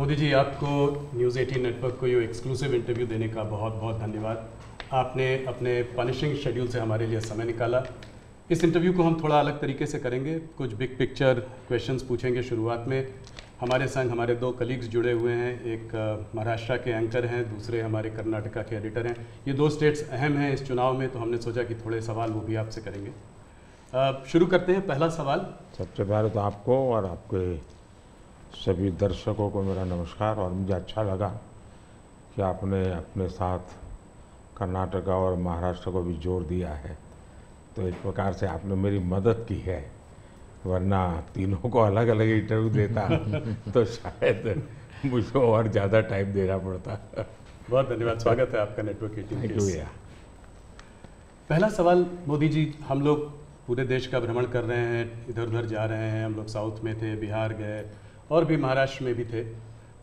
मोदी जी, आपको news 18 network को ये एक्सक्लूसिव इंटरव्यू देने का बहुत बहुत धन्यवाद। आपने अपने पनिशिंग शेड्यूल से हमारे लिए समय निकाला। इस इंटरव्यू को हम थोड़ा अलग तरीके से करेंगे, कुछ बिग पिक्चर क्वेश्चंस पूछेंगे। शुरुआत में हमारे संग हमारे दो कलीग्स जुड़े हुए हैं, एक महाराष्ट्र के एंकर हैं, दूसरे हमारे कर्नाटका के एडिटर हैं। ये दो स्टेट्स अहम हैं इस चुनाव में, तो हमने सोचा कि थोड़े सवाल वो भी आपसे करेंगे। शुरू करते हैं। पहला सवाल। सबसे पहले तो आपको और आपके सभी दर्शकों को मेरा नमस्कार। और मुझे अच्छा लगा कि आपने अपने साथ कर्नाटका और महाराष्ट्र को भी जोड़ दिया है, तो एक प्रकार से आपने मेरी मदद की है, वरना तीनों को अलग अलग इंटरव्यू देता तो शायद मुझे और ज़्यादा टाइम देना पड़ता। बहुत धन्यवाद, स्वागत है आपका नेटवर्क 18 थैंक यू भैया। पहला सवाल मोदी जी, हम लोग पूरे देश का भ्रमण कर रहे हैं, इधर उधर जा रहे हैं। हम लोग साउथ में थे, बिहार गए और भी महाराष्ट्र में भी थे।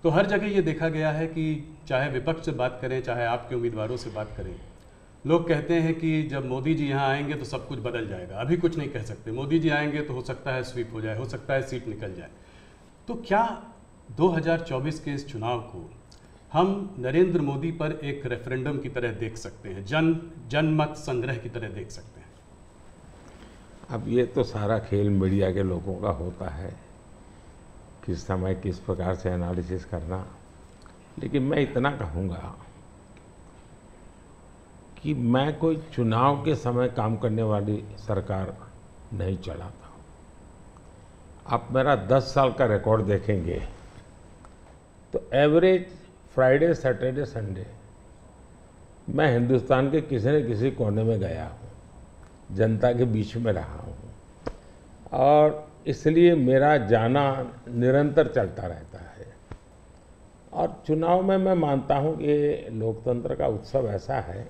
तो हर जगह ये देखा गया है कि चाहे विपक्ष से बात करें, चाहे आपके उम्मीदवारों से बात करें, लोग कहते हैं कि जब मोदी जी यहाँ आएंगे तो सब कुछ बदल जाएगा। अभी कुछ नहीं कह सकते, मोदी जी आएंगे तो हो सकता है स्वीप हो जाए, हो सकता है सीट निकल जाए। तो क्या 2024 के इस चुनाव को हम नरेंद्र मोदी पर एक रेफरेंडम की तरह देख सकते हैं, जनमत संग्रह की तरह देख सकते हैं? अब ये तो सारा खेल मीडिया के लोगों का होता है, किस समय किस प्रकार से एनालिसिस करना। लेकिन मैं इतना कहूँगा कि मैं कोई चुनाव के समय काम करने वाली सरकार नहीं चलाता हूँ। आप मेरा 10 साल का रिकॉर्ड देखेंगे तो एवरेज फ्राइडे, सैटरडे, संडे मैं हिंदुस्तान के किसी न किसी कोने में गया हूँ, जनता के बीच में रहा हूँ, और इसलिए मेरा जाना निरंतर चलता रहता है। और चुनाव में मैं मानता हूँ कि लोकतंत्र का उत्सव ऐसा है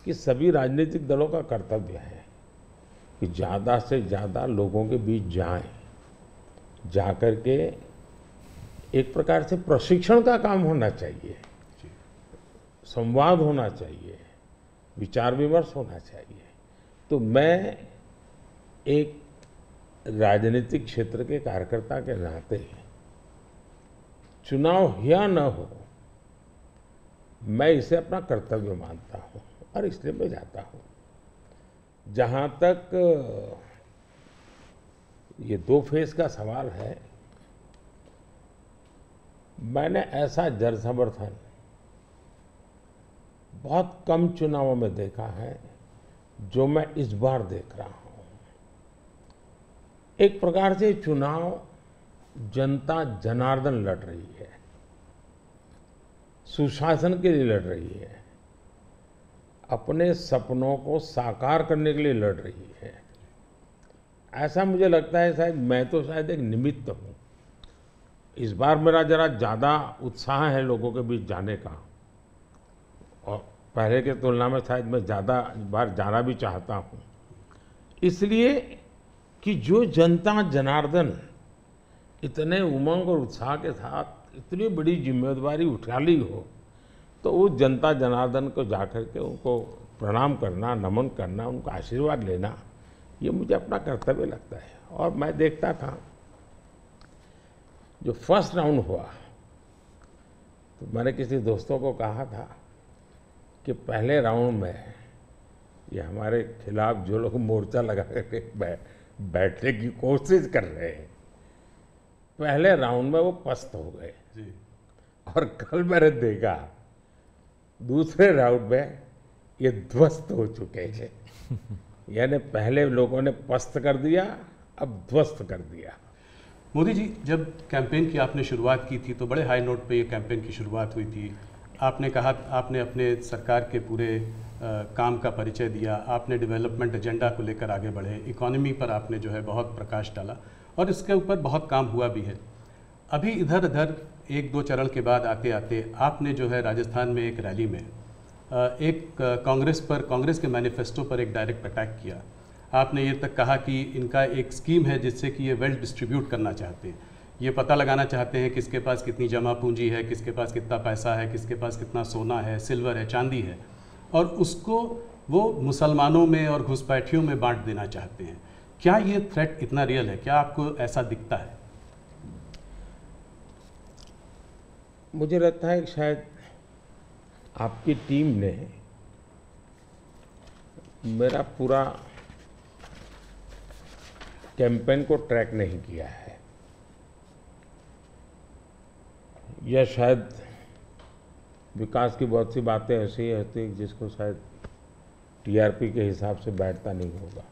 कि सभी राजनीतिक दलों का कर्तव्य है कि ज़्यादा से ज़्यादा लोगों के बीच जाएं, जाकर के एक प्रकार से प्रशिक्षण का काम होना चाहिए, संवाद होना चाहिए, विचार विमर्श होना चाहिए। तो मैं एक राजनीतिक क्षेत्र के कार्यकर्ता के नाते चुनाव या न हो, मैं इसे अपना कर्तव्य मानता हूँ और इसलिए मैं जाता हूँ। जहाँ तक ये 2 फेज का सवाल है, मैंने ऐसा जन समर्थन बहुत कम चुनावों में देखा है जो मैं इस बार देख रहा हूँ। एक प्रकार से चुनाव जनता जनार्दन लड़ रही है, सुशासन के लिए लड़ रही है, अपने सपनों को साकार करने के लिए लड़ रही है। ऐसा मुझे लगता है, शायद मैं तो शायद एक निमित्त हूँ। इस बार मेरा जरा ज़्यादा उत्साह है लोगों के बीच जाने का, और पहले के तुलना में शायद मैं ज़्यादा बार जाना भी चाहता हूँ, इसलिए कि जो जनता जनार्दन इतने उमंग और उत्साह के साथ इतनी बड़ी जिम्मेदारी उठा ली हो, तो वो जनता जनार्दन को जाकर के उनको प्रणाम करना, नमन करना, उनका आशीर्वाद लेना, ये मुझे अपना कर्तव्य लगता है। और मैं देखता था जो फर्स्ट राउंड हुआ, तो मैंने किसी दोस्तों को कहा था कि पहले राउंड में ये हमारे खिलाफ जो लोग मोर्चा लगा करके बैठने की कोशिश कर रहे हैं, पहले राउंड में वो पस्त हो गए जी। और कल मैंने देखा दूसरे राउंड में ये ध्वस्त हो चुके हैं। यानी पहले लोगों ने पस्त कर दिया, अब ध्वस्त कर दिया। मोदी जी, जब कैंपेन की आपने शुरुआत की थी तो बड़े हाई नोट पे ये कैंपेन की शुरुआत हुई थी। आपने कहा, आपने अपने सरकार के पूरे काम का परिचय दिया, आपने डेवलपमेंट एजेंडा को लेकर आगे बढ़े, इकोनॉमी पर आपने जो है बहुत प्रकाश डाला और इसके ऊपर बहुत काम हुआ भी है। अभी इधर उधर 1-2 चरण के बाद आते आते आपने जो है राजस्थान में एक रैली में एक कांग्रेस के मैनिफेस्टो पर एक डायरेक्ट अटैक किया। आपने ये तक कहा कि इनका एक स्कीम है जिससे कि ये वेल्थ डिस्ट्रीब्यूट करना चाहते हैं, ये पता लगाना चाहते हैं किसके पास कितनी जमा पूंजी है, किसके पास कितना पैसा है, किसके पास कितना सोना है, सिल्वर है, चांदी है, और उसको वो मुसलमानों में और घुसपैठियों में बांट देना चाहते हैं। क्या ये थ्रेट इतना रियल है? क्या आपको ऐसा दिखता है? मुझे लगता है कि शायद आपकी टीम ने मेरा पूरा कैंपेन को ट्रैक नहीं किया है, या शायद विकास की बहुत सी बातें ऐसी होती हैं जिसको शायद टीआरपी के हिसाब से बैठता नहीं होगा।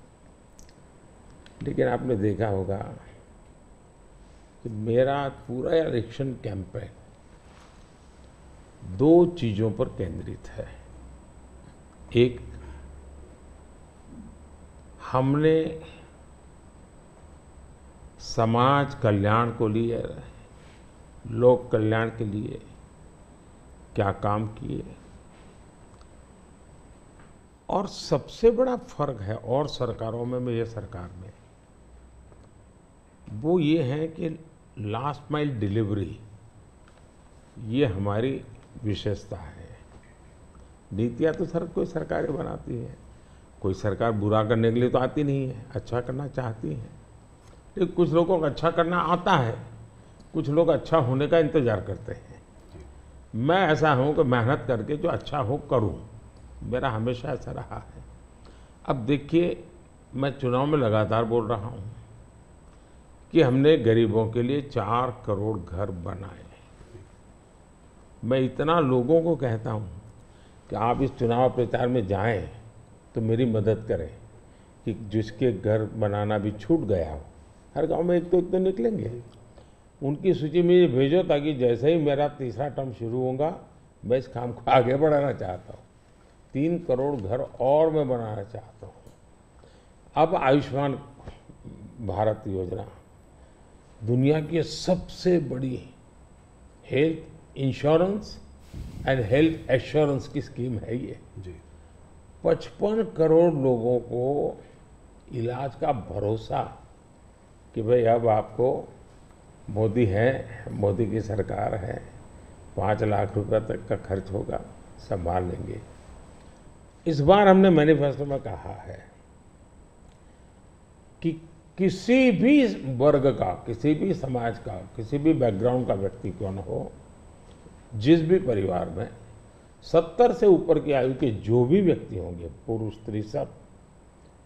लेकिन आपने देखा होगा कि मेरा पूरा इलेक्शन कैंपेन दो चीजों पर केंद्रित है। एक, हमने समाज कल्याण को लिए, लोक कल्याण के लिए क्या काम किए, और सबसे बड़ा फर्क है और सरकारों में ये सरकार में, वो ये है कि लास्ट माइल डिलीवरी ये हमारी विशेषता है। नीतियाँ तो कोई सरकारें बनाती है, कोई सरकार बुरा करने के लिए तो आती नहीं है, अच्छा करना चाहती है। लेकिन कुछ लोगों को अच्छा करना आता है, कुछ लोग अच्छा होने का इंतजार करते हैं। मैं ऐसा हूँ कि मेहनत करके जो अच्छा हो करूँ, मेरा हमेशा ऐसा रहा है। अब देखिए, मैं चुनाव में लगातार बोल रहा हूँ कि हमने गरीबों के लिए 4 करोड़ घर बनाए। मैं इतना लोगों को कहता हूँ कि आप इस चुनाव प्रचार में जाएं तो मेरी मदद करें कि जिसके घर बनाना भी छूट गया हो, हर गांव में एक तो निकलेंगे, उनकी सूची में भेजो, ताकि जैसे ही मेरा तीसरा टर्म शुरू होगा मैं इस काम को आगे बढ़ाना चाहता हूँ। 3 करोड़ घर और मैं बनाना चाहता हूँ। अब आयुष्मान भारत योजना दुनिया की सबसे बड़ी health insurance and health assurance की स्कीम है ये जी। 55 करोड़ लोगों को इलाज का भरोसा कि भाई अब आपको मोदी है, मोदी की सरकार है, 5 लाख रुपए तक का खर्च होगा, संभाल लेंगे। इस बार हमने मैनिफेस्टो में कहा है कि किसी भी वर्ग का, किसी भी समाज का, किसी भी बैकग्राउंड का व्यक्ति क्यों न हो, जिस भी परिवार में 70 से ऊपर की आयु के जो भी व्यक्ति होंगे, पुरुष स्त्री सब,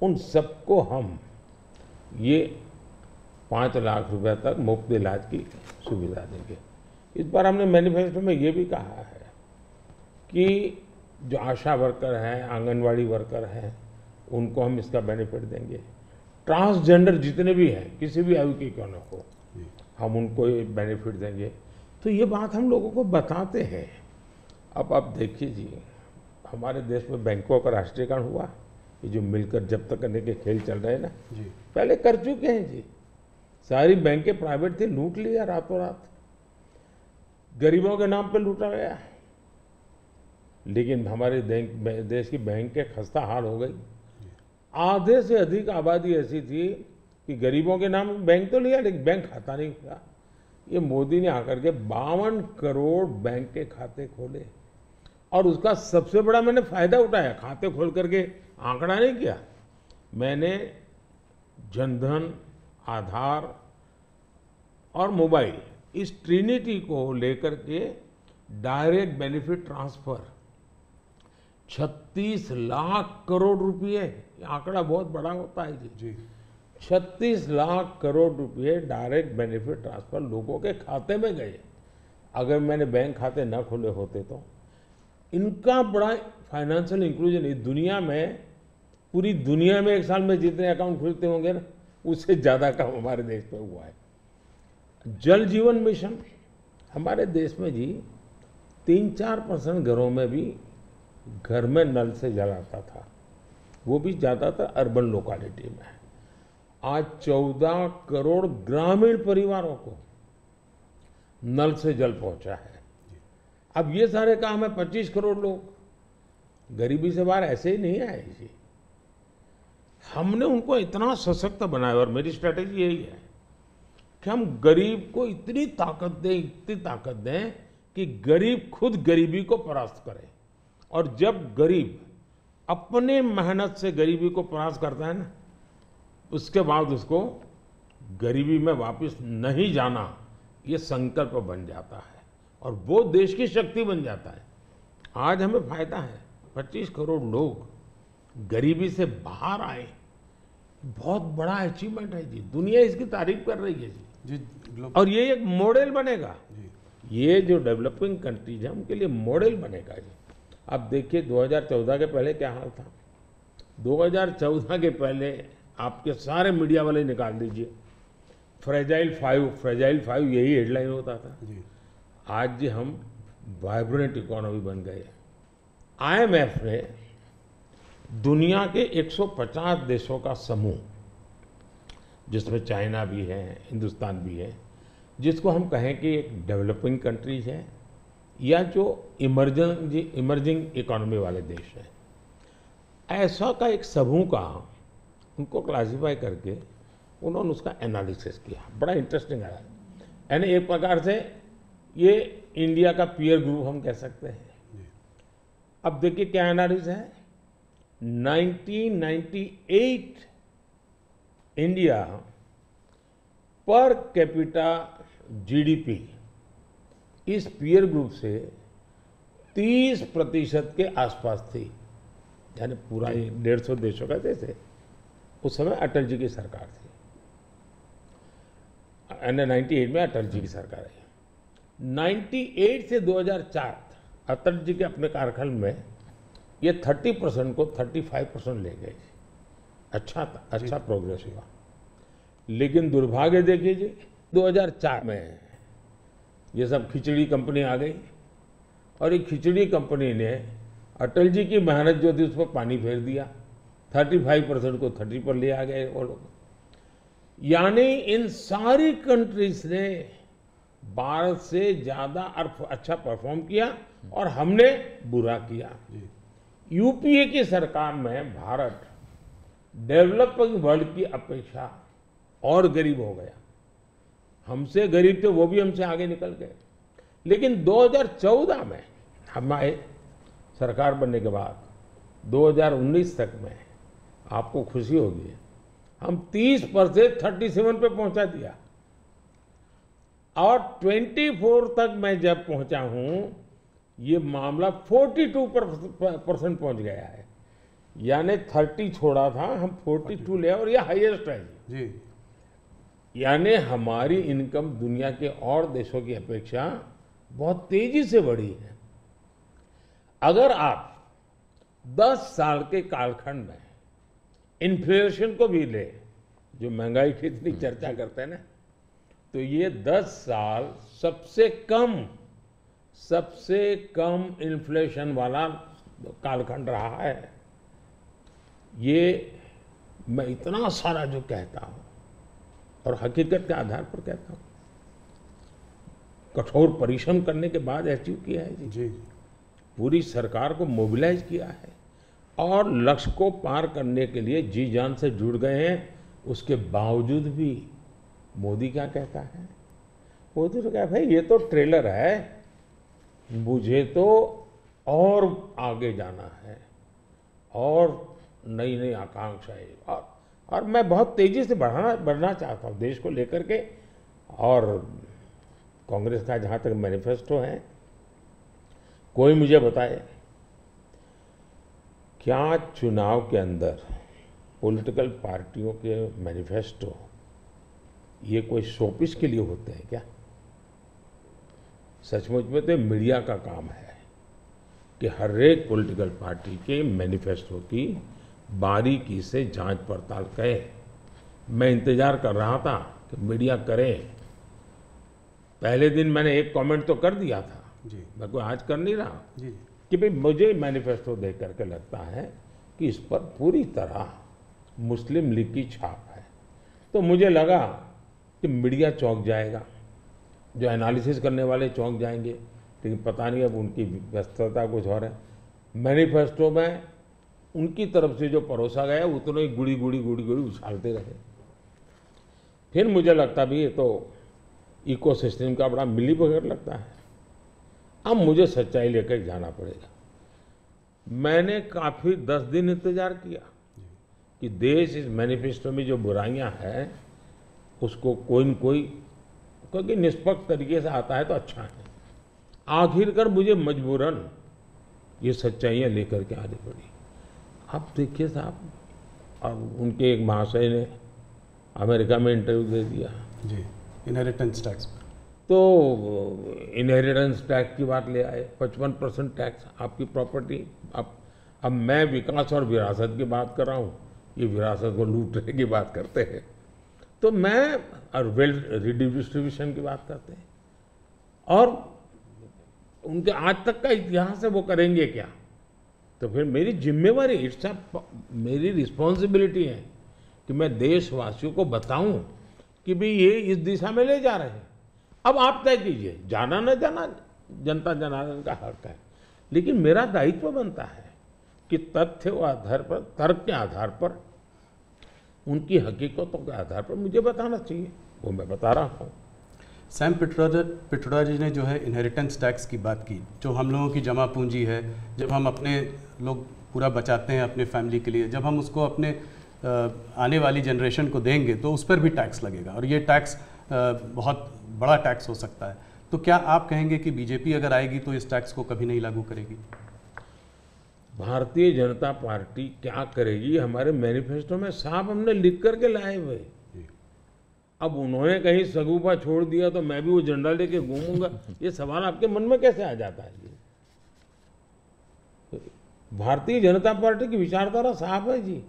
उन सबको हम ये 5 लाख रुपए तक मुफ्त इलाज की सुविधा देंगे। इस बार हमने मैनिफेस्टो में ये भी कहा है कि जो आशा वर्कर हैं, आंगनवाड़ी वर्कर हैं, उनको हम इसका बेनिफिट देंगे। ट्रांसजेंडर जितने भी हैं, किसी भी आयु के क्यों न हो, हम उनको ये बेनिफिट देंगे। तो ये बात हम लोगों को बताते हैं। अब आप देखिए जी, हमारे देश में बैंकों का राष्ट्रीयकरण हुआ, ये जो मिलकर जब्त करने के खेल चल रहे हैं ना जी, पहले कर चुके हैं जी। सारी बैंकें प्राइवेट थी, लूट लिया रातों रात, गरीबों के नाम पे लूटा गया। लेकिन हमारे देश की बैंकें खस्ता हाल हो गई। आधे से अधिक आबादी ऐसी थी कि गरीबों के नाम बैंक तो लिया, लेकिन बैंक खाता नहीं था। ये मोदी ने आकर के 52 करोड़ बैंक के खाते खोले, और उसका सबसे बड़ा मैंने फायदा उठाया। खाते खोल करके आंकड़ा नहीं किया मैंने, जनधन, आधार और मोबाइल, इस ट्रिनिटी को लेकर के direct benefit transfer 36 lakh crore रुपए, आंकड़ा बहुत बड़ा होता है जी। 36 लाख करोड़ रुपए डायरेक्ट बेनिफिट ट्रांसफर लोगों के खाते में गए। अगर मैंने बैंक खाते न खोले होते तो इनका बड़ा फाइनेंशियल इंक्लूजन इस दुनिया में, पूरी दुनिया में एक साल में जितने अकाउंट खुलते होंगे ना, उससे ज्यादा काम हमारे देश में हुआ है। जल जीवन मिशन हमारे देश में जी 3-4% घरों में भी घर में नल से जल आता था, वो भी ज्यादातर अर्बन लोकेलिटी में। आज 14 करोड़ ग्रामीण परिवारों को नल से जल पहुंचा है। अब ये सारे काम है, 25 करोड़ लोग गरीबी से बाहर ऐसे ही नहीं आए जी। हमने उनको इतना सशक्त बनाया, और मेरी स्ट्रैटेजी यही है कि हम गरीब को इतनी ताकत दें कि गरीब खुद गरीबी को परास्त करे। और जब गरीब अपने मेहनत से गरीबी को परास्त करता है ना, उसके बाद उसको गरीबी में वापस नहीं जाना, ये संकल्प बन जाता है। और वो देश की शक्ति बन जाता है। आज हमें फायदा है, 25 करोड़ लोग गरीबी से बाहर आए, बहुत बड़ा अचीवमेंट है जी, दुनिया इसकी तारीफ कर रही है जी। और ये एक मॉडल बनेगा, ये जो डेवलपिंग कंट्रीज है उनके लिए मॉडल बनेगा जी। अब देखिए 2014 के पहले क्या हाल था। 2014 के पहले आपके सारे मीडिया वाले निकाल दीजिए, फ्रेजाइल फाइव यही हेडलाइन होता था जी। आज जी हम वाइब्रेंट इकोनॉमी बन गए। IMF ने दुनिया के 150 देशों का समूह, जिसमें चाइना भी है, हिंदुस्तान भी है, जिसको हम कहें कि एक डेवलपिंग कंट्रीज है या जो इमर्जिंग इकोनॉमी वाले देश हैं, ऐसा का एक समूह का उनको क्लासिफाई करके उन्होंने उसका एनालिसिस किया। बड़ा इंटरेस्टिंग है, यानी एक प्रकार से ये इंडिया का पीयर ग्रुप हम कह सकते हैं। अब देखिए क्या एनालिसिस है। 1998 इंडिया पर कैपिटा GDP इस पीयर ग्रुप से 30% के आसपास थी, यानी पूरा 150 देशों का देश है। उस समय अटल जी की सरकार थी, 98 में अटल जी की सरकार है। 98 से 2004 अटल जी के अपने कार्यकाल में ये 30% को 35% ले गए। अच्छा प्रोग्रेस हुआ। लेकिन दुर्भाग्य देखिए जी, 2004 में ये सब खिचड़ी कंपनी आ गई और ये खिचड़ी कंपनी ने अटल जी की मेहनत जो थी उस पर पानी फेर दिया। 35% को 30 पर ले आ गए वो लोग। यानी इन सारी कंट्रीज ने भारत से ज्यादा अच्छा परफॉर्म किया और हमने बुरा किया। यूपीए की सरकार में भारत डेवलपिंग वर्ल्ड की अपेक्षा और गरीब हो गया। हमसे गरीब थे वो भी हमसे आगे निकल गए। लेकिन 2014 में हम आए, सरकार बनने के बाद 2019 तक में आपको खुशी होगी, हम 30 पर से 37 पे पहुंचा दिया और 24 तक मैं जब पहुंचा हूं ये मामला 42% पहुंच गया है। यानी 30 छोड़ा था, हम 42 ले और ये हाईएस्ट है जी। यानी हमारी इनकम दुनिया के और देशों की अपेक्षा बहुत तेजी से बढ़ी है। अगर आप 10 साल के कालखंड में इन्फ्लेशन को भी ले, जो महंगाई की इतनी चर्चा करते हैं ना, तो ये 10 साल सबसे कम इन्फ्लेशन वाला कालखंड रहा है। ये मैं इतना सारा जो कहता हूं और हकीकत के आधार पर कहता हूं, कठोर परिश्रम करने के बाद अचीव किया है जी। पूरी सरकार को मोबिलाइज किया है और लक्ष्य को पार करने के लिए जी जान से जुड़ गए हैं। उसके बावजूद भी मोदी क्या कहता है? मोदी तो कहता है ये तो ट्रेलर है, मुझे तो और आगे जाना है और नई नई आकांक्षाएं और मैं बहुत तेजी से बढ़ना चाहता हूं देश को लेकर के। और कांग्रेस का जहां तक मैनिफेस्टो है, कोई मुझे बताए क्या चुनाव के अंदर पॉलिटिकल पार्टियों के मैनिफेस्टो ये कोई शोपीस के लिए होते हैं क्या? सचमुच में तो मीडिया का काम है कि हर एक पॉलिटिकल पार्टी के मैनिफेस्टो की बारीकी से जांच पड़ताल करे। मैं इंतजार कर रहा था कि मीडिया करे। पहले दिन मैंने एक कमेंट तो कर दिया था जी, मैं कोई आज कर नहीं रहा जी, कि भाई मुझे मैनिफेस्टो देख करके लगता है कि इस पर पूरी तरह मुस्लिम लीग की छाप है। तो मुझे लगा कि मीडिया चौंक जाएगा, जो एनालिसिस करने वाले चौंक जाएंगे, लेकिन पता नहीं अब उनकी व्यस्तता कुछ और है। मैनिफेस्टो में उनकी तरफ से जो परोसा गया उतना ही गुड़ी उछालते रहे। फिर मुझे लगता भी ये तो इकोसिस्टम का बड़ा मिलीबग लगता है। अब मुझे सच्चाई लेकर जाना पड़ेगा। मैंने काफी 10 दिन इंतजार किया कि देश इस मैनिफेस्टो में जो बुराइयां हैं उसको कोई न कोई, क्योंकि निष्पक्ष तरीके से आता है तो अच्छा है, आखिरकार मुझे मजबूरन ये सच्चाइयाँ लेकर के आनी पड़ी। आप देखिए साहब, अब उनके एक महाशय ने अमेरिका में इंटरव्यू दे दिया जी, इनहेरिटेंस टैक्स पर। तो इनहेरिटेंस टैक्स की बात ले आए, 55% टैक्स आपकी प्रॉपर्टी। अब मैं विकास और विरासत की बात कर रहा हूँ, ये विरासत को लूटने की बात करते हैं। तो मैं और वेल्थ रिडिस्ट्रीब्यूशन की बात करते हैं, और उनके आज तक का इतिहास है, वो करेंगे क्या? तो फिर मेरी जिम्मेवारी, मेरी रिस्पॉन्सिबिलिटी है कि मैं देशवासियों को बताऊं कि भाई ये इस दिशा में ले जा रहे हैं। अब आप तय कीजिए, जाना न जाना जनता जनार्दन का हक है, लेकिन मेरा दायित्व बनता है कि तथ्य के आधार पर, तर्क के आधार पर, उनकी हकीकतों के आधार पर मुझे बताना चाहिए, वो मैं बता रहा हूँ। सैम पिट्रोडा जी ने जो है इनहेरिटेंस टैक्स की बात की, जो हम लोगों की जमा पूंजी है, जब हम अपने लोग पूरा बचाते हैं अपने फैमिली के लिए, जब हम उसको अपने आने वाली जनरेशन को देंगे तो उस पर भी टैक्स लगेगा, और ये टैक्स बहुत बड़ा टैक्स हो सकता है। तो क्या आप कहेंगे कि बीजेपी अगर आएगी तो इस टैक्स को कभी नहीं लागू करेगी? भारतीय जनता पार्टी क्या करेगी, हमारे मैनिफेस्टो में साफ हमने लिख करके लाए हुए। अब उन्होंने कहीं सगुफा छोड़ दिया तो मैं भी वो झंडा लेके घूमूंगा, ये सवाल आपके मन में कैसे आ जाता है? भारतीय जनता पार्टी की विचारधारा साफ है जी।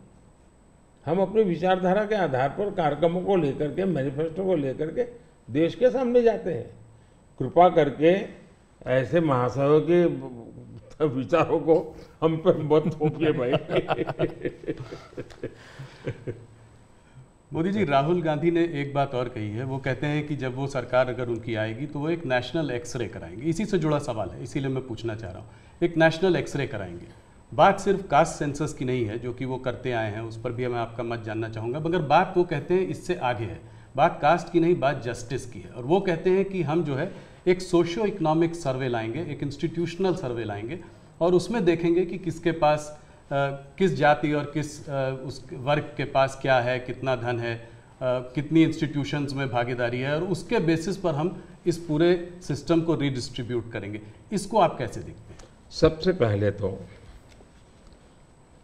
हम अपनी विचारधारा के आधार पर कार्यक्रमों को लेकर के, मैनिफेस्टो को लेकर के देश के सामने जाते हैं। कृपा करके ऐसे महाशयों के विचारों को हम पर मत थोपिए भाई। मोदी जी, राहुल गांधी ने एक बात और कही है, वो कहते हैं कि जब वो सरकार अगर उनकी आएगी तो वो एक नेशनल एक्सरे कराएंगे। इसी से जुड़ा सवाल है, इसीलिए मैं पूछना चाह रहा हूँ, एक नेशनल एक्सरे कराएंगे। बात सिर्फ कास्ट सेंसस की नहीं है जो कि वो करते आए हैं, उस पर भी मैं आपका मत जानना चाहूँगा, मगर बात वो कहते हैं इससे आगे है, बात कास्ट की नहीं, बात जस्टिस की है। और वो कहते हैं कि हम जो है एक सोशियो इकोनॉमिक सर्वे लाएंगे, एक इंस्टीट्यूशनल सर्वे लाएंगे, और उसमें देखेंगे कि किसके पास किस जाति और किस उस वर्ग के पास क्या है, कितना धन है, कितनी इंस्टीट्यूशंस में भागीदारी है, और उसके बेसिस पर हम इस पूरे सिस्टम को रीडिस्ट्रीब्यूट करेंगे। इसको आप कैसे देखते हैं? सबसे पहले तो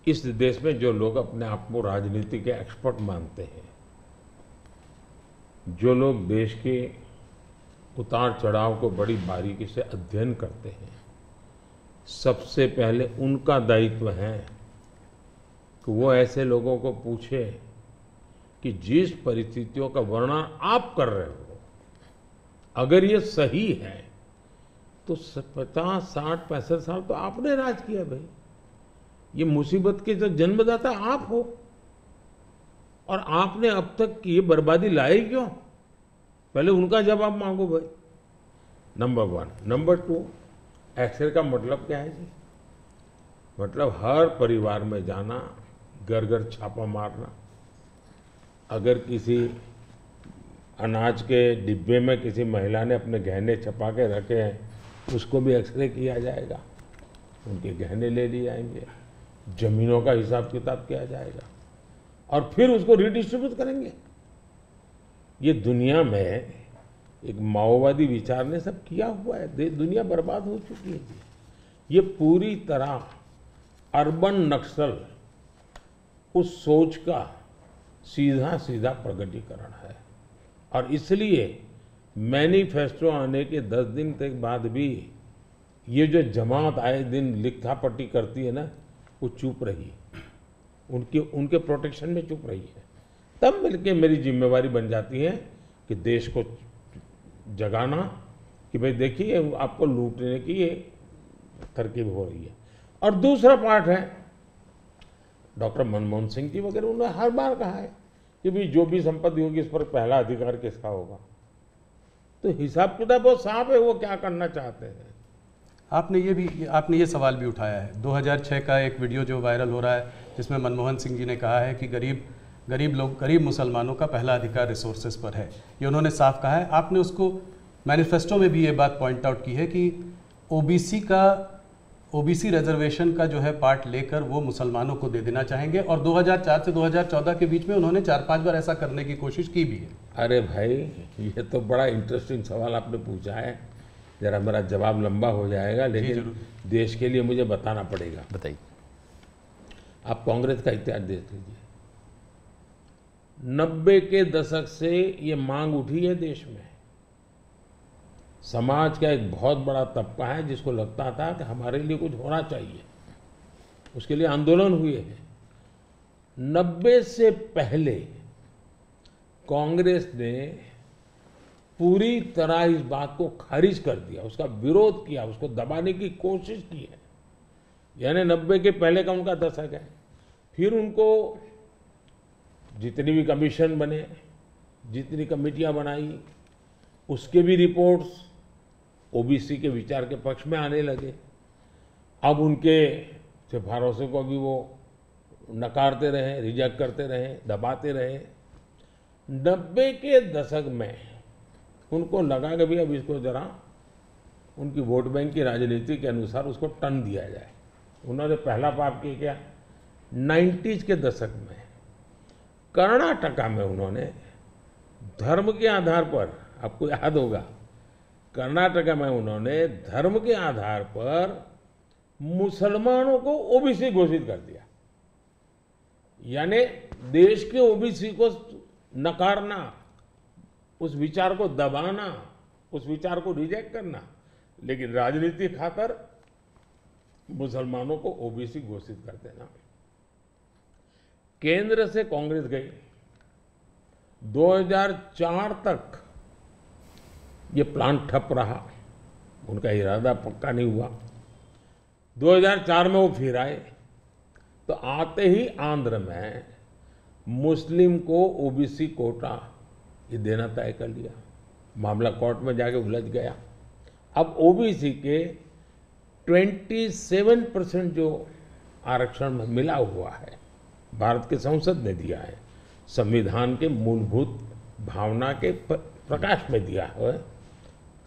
इस देश में जो लोग अपने आप को राजनीति के एक्सपर्ट मानते हैं, जो लोग देश के उतार चढ़ाव को बड़ी बारीकी से अध्ययन करते हैं, सबसे पहले उनका दायित्व है कि वो ऐसे लोगों को पूछे कि जिस परिस्थितियों का वर्णन आप कर रहे हो, अगर ये सही है तो 50, 60, 65 साल तो आपने राज किया भाई, ये मुसीबत के जो जन्मदाता आप हो, और आपने अब तक ये बर्बादी लाई क्यों? पहले उनका जवाब मांगो भाई, नंबर 1। नंबर 2, एक्सरे का मतलब क्या है जी? मतलब हर परिवार में जाना, घर घर छापा मारना, अगर किसी अनाज के डिब्बे में किसी महिला ने अपने गहने छपा के रखे हैं, उसको भी एक्सरे किया जाएगा, उनके गहने ले लिए जाएंगे, जमीनों का हिसाब किताब किया जाएगा, और फिर उसको रिडिस्ट्रीब्यूट करेंगे। ये दुनिया में एक माओवादी विचार ने सब किया हुआ है, दुनिया बर्बाद हो चुकी है जी। ये पूरी तरह अर्बन नक्सल उस सोच का सीधा सीधा प्रगटीकरण है, और इसलिए मैनिफेस्टो आने के 10 दिन तक बाद भी ये जो जमात आए दिन लिखापट्टी करती है ना, वो चुप रही, उनके प्रोटेक्शन में चुप रही है। तब मिलके मेरी जिम्मेवारी बन जाती है कि देश को जगाना कि भाई देखिए आपको लूटने की ये तरकीब हो रही है। और दूसरा पार्ट है, डॉक्टर मनमोहन सिंह जी वगैरह, उन्होंने हर बार कहा है कि भाई जो भी संपत्ति होगी इस पर पहला अधिकार किसका होगा। तो हिसाब किताब बहुत साफ है, वो क्या करना चाहते हैं। आपने ये सवाल भी उठाया है, 2006 का एक वीडियो जो वायरल हो रहा है, जिसमें मनमोहन सिंह जी ने कहा है कि गरीब मुसलमानों का पहला अधिकार रिसोर्सेज पर है, ये उन्होंने साफ कहा है। आपने उसको मैनिफेस्टो में भी ये बात पॉइंट आउट की है कि ओबीसी रिजर्वेशन का जो है पार्ट लेकर वो मुसलमानों को दे देना चाहेंगे, और 2004 से 2014 के बीच में उन्होंने 4-5 बार ऐसा करने की कोशिश की भी है। अरे भाई, ये तो बड़ा इंटरेस्टिंग सवाल आपने पूछा है। जरा मेरा जवाब लंबा हो जाएगा, लेकिन जरूर। देश के लिए मुझे बताना पड़ेगा। बताइए। आप कांग्रेस का इतिहास देख लीजिए। 90 के दशक से ये मांग उठी है देश में। समाज का एक बहुत बड़ा तबका है जिसको लगता था कि हमारे लिए कुछ होना चाहिए, उसके लिए आंदोलन हुए हैं। 90 से पहले कांग्रेस ने पूरी तरह इस बात को खारिज कर दिया, उसका विरोध किया, उसको दबाने की कोशिश की है। यानी 90 के पहले का उनका दशक है। फिर उनको जितनी भी कमीशन बने, जितनी कमेटियां बनाई, उसके भी रिपोर्ट्स ओबीसी के विचार के पक्ष में आने लगे। अब उनके सिफारिशों को भी वो नकारते रहे, रिजेक्ट करते रहे, दबाते रहे। 90 के दशक में उनको लगा कि भाई अब इसको जरा उनकी वोट बैंक की राजनीति के अनुसार उसको टर्न दिया जाए। उन्होंने पहला पाप किया क्या, 90s के दशक में कर्नाटका में उन्होंने धर्म के आधार पर, आपको याद होगा, कर्नाटका में उन्होंने धर्म के आधार पर मुसलमानों को ओबीसी घोषित कर दिया। यानी देश के ओबीसी को नकारना, उस विचार को दबाना, उस विचार को रिजेक्ट करना, लेकिन राजनीति खातर मुसलमानों को ओबीसी घोषित कर देना। केंद्र से कांग्रेस गई, 2004 तक ये प्लान ठप रहा, उनका इरादा पक्का नहीं हुआ। 2004 में वो फिर आए, तो आते ही आंध्र में मुस्लिम को ओबीसी कोटा ये देना तय कर लिया। मामला कोर्ट में जाके उलझ गया। अब ओबीसी के 27% जो आरक्षण मिला हुआ है, भारत के संसद ने दिया है, संविधान के मूलभूत भावना के प्रकाश में दिया है।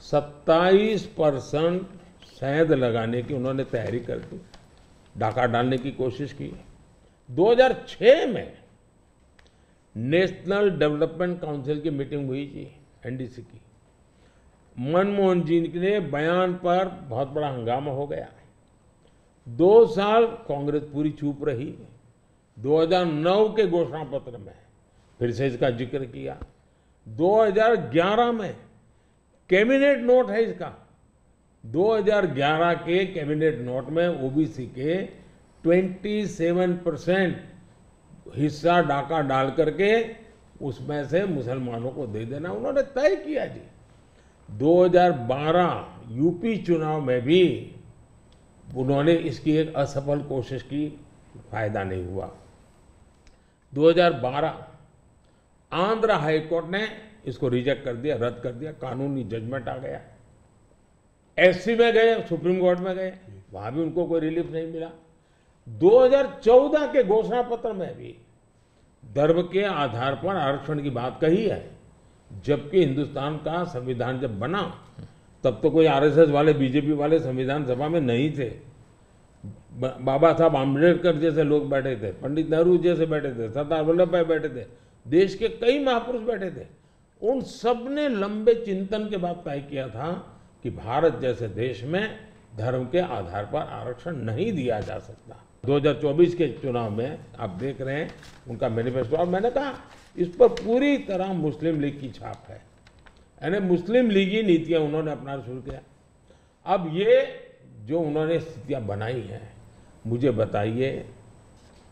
27% शहद लगाने की उन्होंने तैयारी कर दी, डाका डालने की कोशिश की। 2006 में नेशनल डेवलपमेंट काउंसिल की मीटिंग हुई थी, एनडीसी की। मनमोहन जी के बयान पर बहुत बड़ा हंगामा हो गया। 2 साल कांग्रेस पूरी चुप रही। 2009 के घोषणा पत्र में फिर से इसका जिक्र किया। 2011 में कैबिनेट नोट है इसका, 2011 के कैबिनेट नोट में ओबीसी के 27% हिस्सा डाका डाल करके उसमें से मुसलमानों को दे देना उन्होंने तय किया जी। 2012 यूपी चुनाव में भी उन्होंने इसकी एक असफल कोशिश की, फायदा नहीं हुआ। 2012 आंध्र हाईकोर्ट ने इसको रिजेक्ट कर दिया, रद्द कर दिया, कानूनी जजमेंट आ गया। एससी में गए, सुप्रीम कोर्ट में गए, वहां भी उनको कोई रिलीफ नहीं मिला। 2014 के घोषणा पत्र में भी धर्म के आधार पर आरक्षण की बात कही है, जबकि हिंदुस्तान का संविधान जब बना तब तो कोई आरएसएस वाले, बीजेपी वाले संविधान सभा में नहीं थे। बाबा साहब आम्बेडकर जैसे लोग बैठे थे, पंडित नेहरू जैसे बैठे थे, सरदार वल्लभ भाई बैठे थे, देश के कई महापुरुष बैठे थे। उन सब ने लंबे चिंतन के बाद तय किया था कि भारत जैसे देश में धर्म के आधार पर आरक्षण नहीं दिया जा सकता। 2024 के चुनाव में आप देख रहे हैं उनका मैनिफेस्टो, और मैंने कहा इस पर पूरी तरह मुस्लिम लीग की छाप है, यानी मुस्लिम लीगी नीतियां उन्होंने अपनाना शुरू किया। अब ये जो उन्होंने स्थितियां बनाई हैं, मुझे बताइए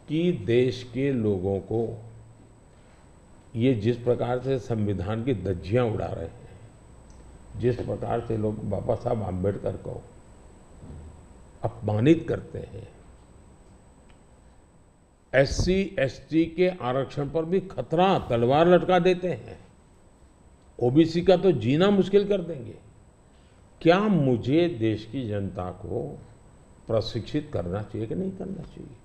कि देश के लोगों को ये जिस प्रकार से संविधान की धज्जियां उड़ा रहे हैं, जिस प्रकार से लोग बाबा साहब आम्बेडकर को अपमानित करते हैं, एससी एसटी के आरक्षण पर भी खतरा, तलवार लटका देते हैं, ओबीसी का तो जीना मुश्किल कर देंगे। क्या मुझे देश की जनता को प्रशिक्षित करना चाहिए कि नहीं करना चाहिए?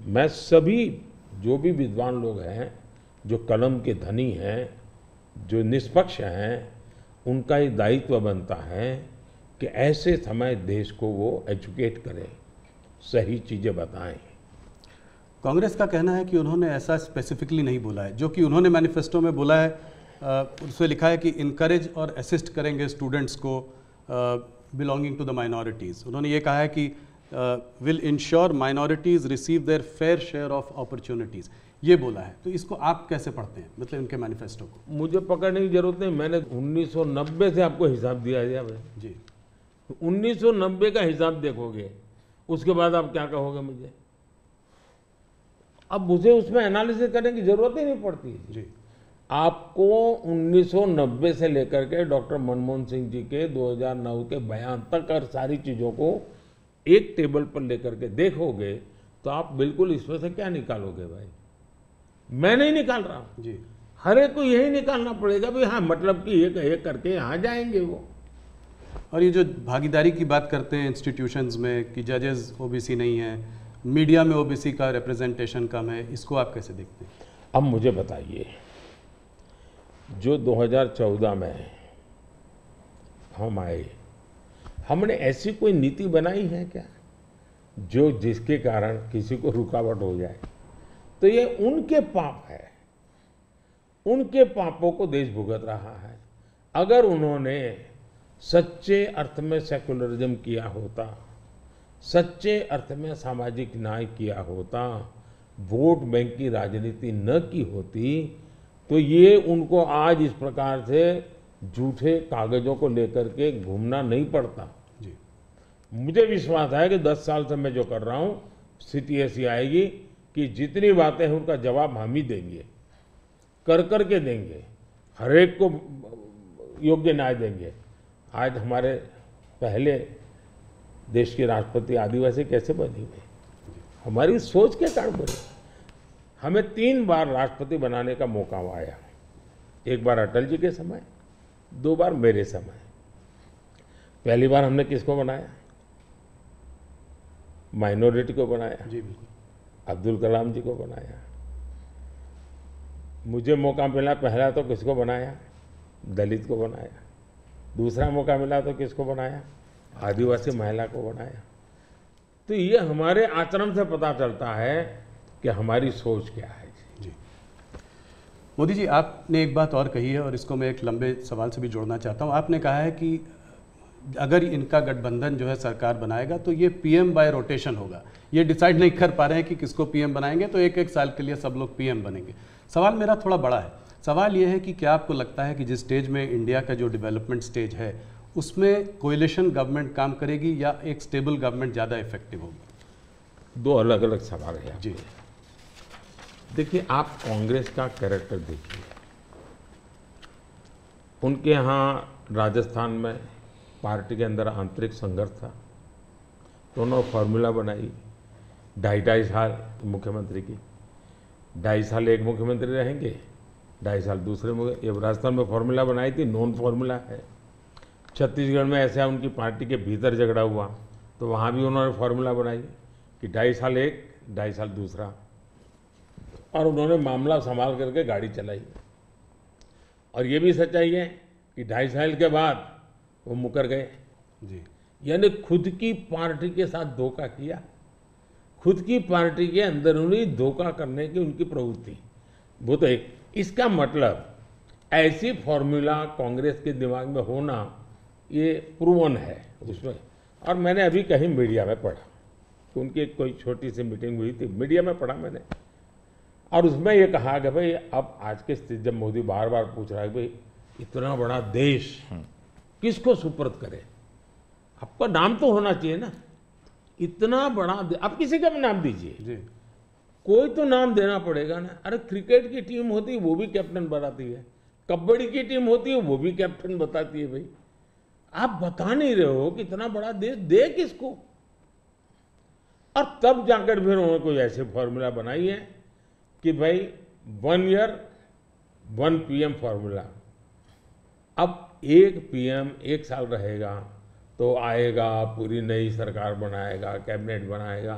मैं सभी जो भी विद्वान लोग हैं, जो कलम के धनी हैं, जो निष्पक्ष हैं, उनका ये दायित्व बनता है कि ऐसे समय देश को वो एजुकेट करें, सही चीज़ें बताएं। कांग्रेस का कहना है कि उन्होंने ऐसा स्पेसिफिकली नहीं बोला है, जो कि उन्होंने मैनिफेस्टो में बोला है। उसमें लिखा है कि इनकरेज और असिस्ट करेंगे स्टूडेंट्स को बिलोंगिंग टू द माइनॉरिटीज़। उन्होंने ये कहा है कि will ensure minorities receive there fair share of opportunities, ये बोला है। तो इसको आप कैसे पढ़ते हैं, मतलब उनके मैनिफेस्टो को? मुझे पकड़ने की जरूरत नहीं, मैंने 1990 से आपको हिसाब दिया है भाई जी। 1990 का हिसाब देखोगे, उसके बाद आप क्या कहोगे मुझे? अब मुझे उसमें एनालिसिस करने की जरूरत ही नहीं पड़ती जी। आपको 1990 से लेकर के डॉक्टर मनमोहन सिंह जी के 2009 के बयान तक और सारी चीजों को एक टेबल पर लेकर के देखोगे तो आप बिल्कुल इसमें से क्या निकालोगे भाई? मैं नहीं निकाल रहा हूं जी। हर एक को यही निकालना पड़ेगा भी हाँ, मतलब कि एक एक करके यहां जाएंगे वो। और ये जो भागीदारी की बात करते हैं इंस्टीट्यूशंस में कि जजेस ओबीसी नहीं है, मीडिया में ओबीसी का रिप्रेजेंटेशन कम है, इसको आप कैसे देखते हैं? अब मुझे बताइए, जो 2014 में हम आए, हमने ऐसी कोई नीति बनाई है क्या जो जिसके कारण किसी को रुकावट हो जाए? तो ये उनके पाप है, उनके पापों को देश भुगत रहा है। अगर उन्होंने सच्चे अर्थ में सेकुलरिज्म किया होता, सच्चे अर्थ में सामाजिक न्याय किया होता, वोट बैंक की राजनीति न की होती, तो ये उनको आज इस प्रकार से झूठे कागजों को लेकर के घूमना नहीं पड़ता। जी। मुझे विश्वास है कि 10 साल से मैं जो कर रहा हूं, स्थिति ऐसी आएगी कि जितनी बातें हैं उनका जवाब हम ही देंगे, कर के देंगे, हर एक को योग्य न्याय देंगे। आज हमारे पहले देश के राष्ट्रपति आदिवासी कैसे बनी हुई? हमारी सोच के कारण बनी। हमें 3 बार राष्ट्रपति बनाने का मौका आया, एक बार अटल जी के समय, 2 बार मेरे समय। पहली बार हमने किसको बनाया? माइनॉरिटी को बनाया, जी बिल्कुल, अब्दुल कलाम जी को बनाया। मुझे मौका मिला पहला तो किसको बनाया? दलित को बनाया। दूसरा मौका मिला तो किसको बनाया? आदिवासी महिला को बनाया। तो ये हमारे आचरण से पता चलता है कि हमारी सोच क्या है। जी। मोदी जी, आपने एक बात और कही है और इसको मैं एक लंबे सवाल से भी जोड़ना चाहता हूँ। आपने कहा है कि अगर इनका गठबंधन जो है सरकार बनाएगा तो ये पीएम बाय रोटेशन होगा। ये डिसाइड नहीं कर पा रहे हैं कि किसको पीएम बनाएंगे, तो एक साल के लिए सब लोग पीएम बनेंगे। सवाल मेरा थोड़ा बड़ा है। सवाल ये है कि क्या आपको लगता है कि जिस स्टेज में इंडिया का जो डेवलपमेंट स्टेज है उसमें कोएलिशन गवर्नमेंट काम करेगी या एक स्टेबल गवर्नमेंट ज़्यादा इफेक्टिव होगी? 2 अलग अलग सवाल है जी। देखिए, आप कांग्रेस का कैरेक्टर देखिए। उनके यहाँ राजस्थान में पार्टी के अंदर आंतरिक संघर्ष था, तो उन्होंने फॉर्मूला बनाई 2.5 साल मुख्यमंत्री की, 2.5 साल एक मुख्यमंत्री रहेंगे, 2.5 साल दूसरे ये राजस्थान में फॉर्मूला बनाई थी, नॉन फॉर्मूला है। छत्तीसगढ़ में ऐसा उनकी पार्टी के भीतर झगड़ा हुआ तो वहाँ भी उन्होंने फॉर्मूला बनाई कि 2.5 साल एक, 2.5 साल दूसरा, और उन्होंने मामला संभाल करके गाड़ी चलाई। और ये भी सच्चाई है कि 2.5 साल के बाद वो मुकर गए। जी। यानी खुद की पार्टी के साथ धोखा किया, खुद की पार्टी के अंदरूनी धोखा करने की उनकी प्रवृत्ति, वो तो एक। इसका मतलब ऐसी फॉर्मूला कांग्रेस के दिमाग में होना ये प्रूवन है उसमें। और मैंने अभी कहीं मीडिया में पढ़ा कि उनकी एक कोई छोटी सी मीटिंग हुई थी, मीडिया में पढ़ा मैंने, और उसमें ये कहा कि भाई अब आज के स्थिति जब मोदी बार बार पूछ रहा है भाई इतना बड़ा देश किसको सुपुर्द करे, आपका नाम तो होना चाहिए ना, इतना बड़ा आप किसी का भी नाम दीजिए, जी। कोई तो नाम देना पड़ेगा ना। अरे क्रिकेट की टीम होती है वो भी कैप्टन बताती है, कबड्डी की टीम होती है वो भी कैप्टन बताती है। भाई आप बता नहीं रहे हो कि इतना बड़ा देश दे किसको। और तब जाकर फिर उन्होंने कोई ऐसे फॉर्मूला बनाई है कि भाई 1 ईयर 1 पीएम फॉर्मूला। अब एक पीएम 1 साल रहेगा तो आएगा, पूरी नई सरकार बनाएगा, कैबिनेट बनाएगा,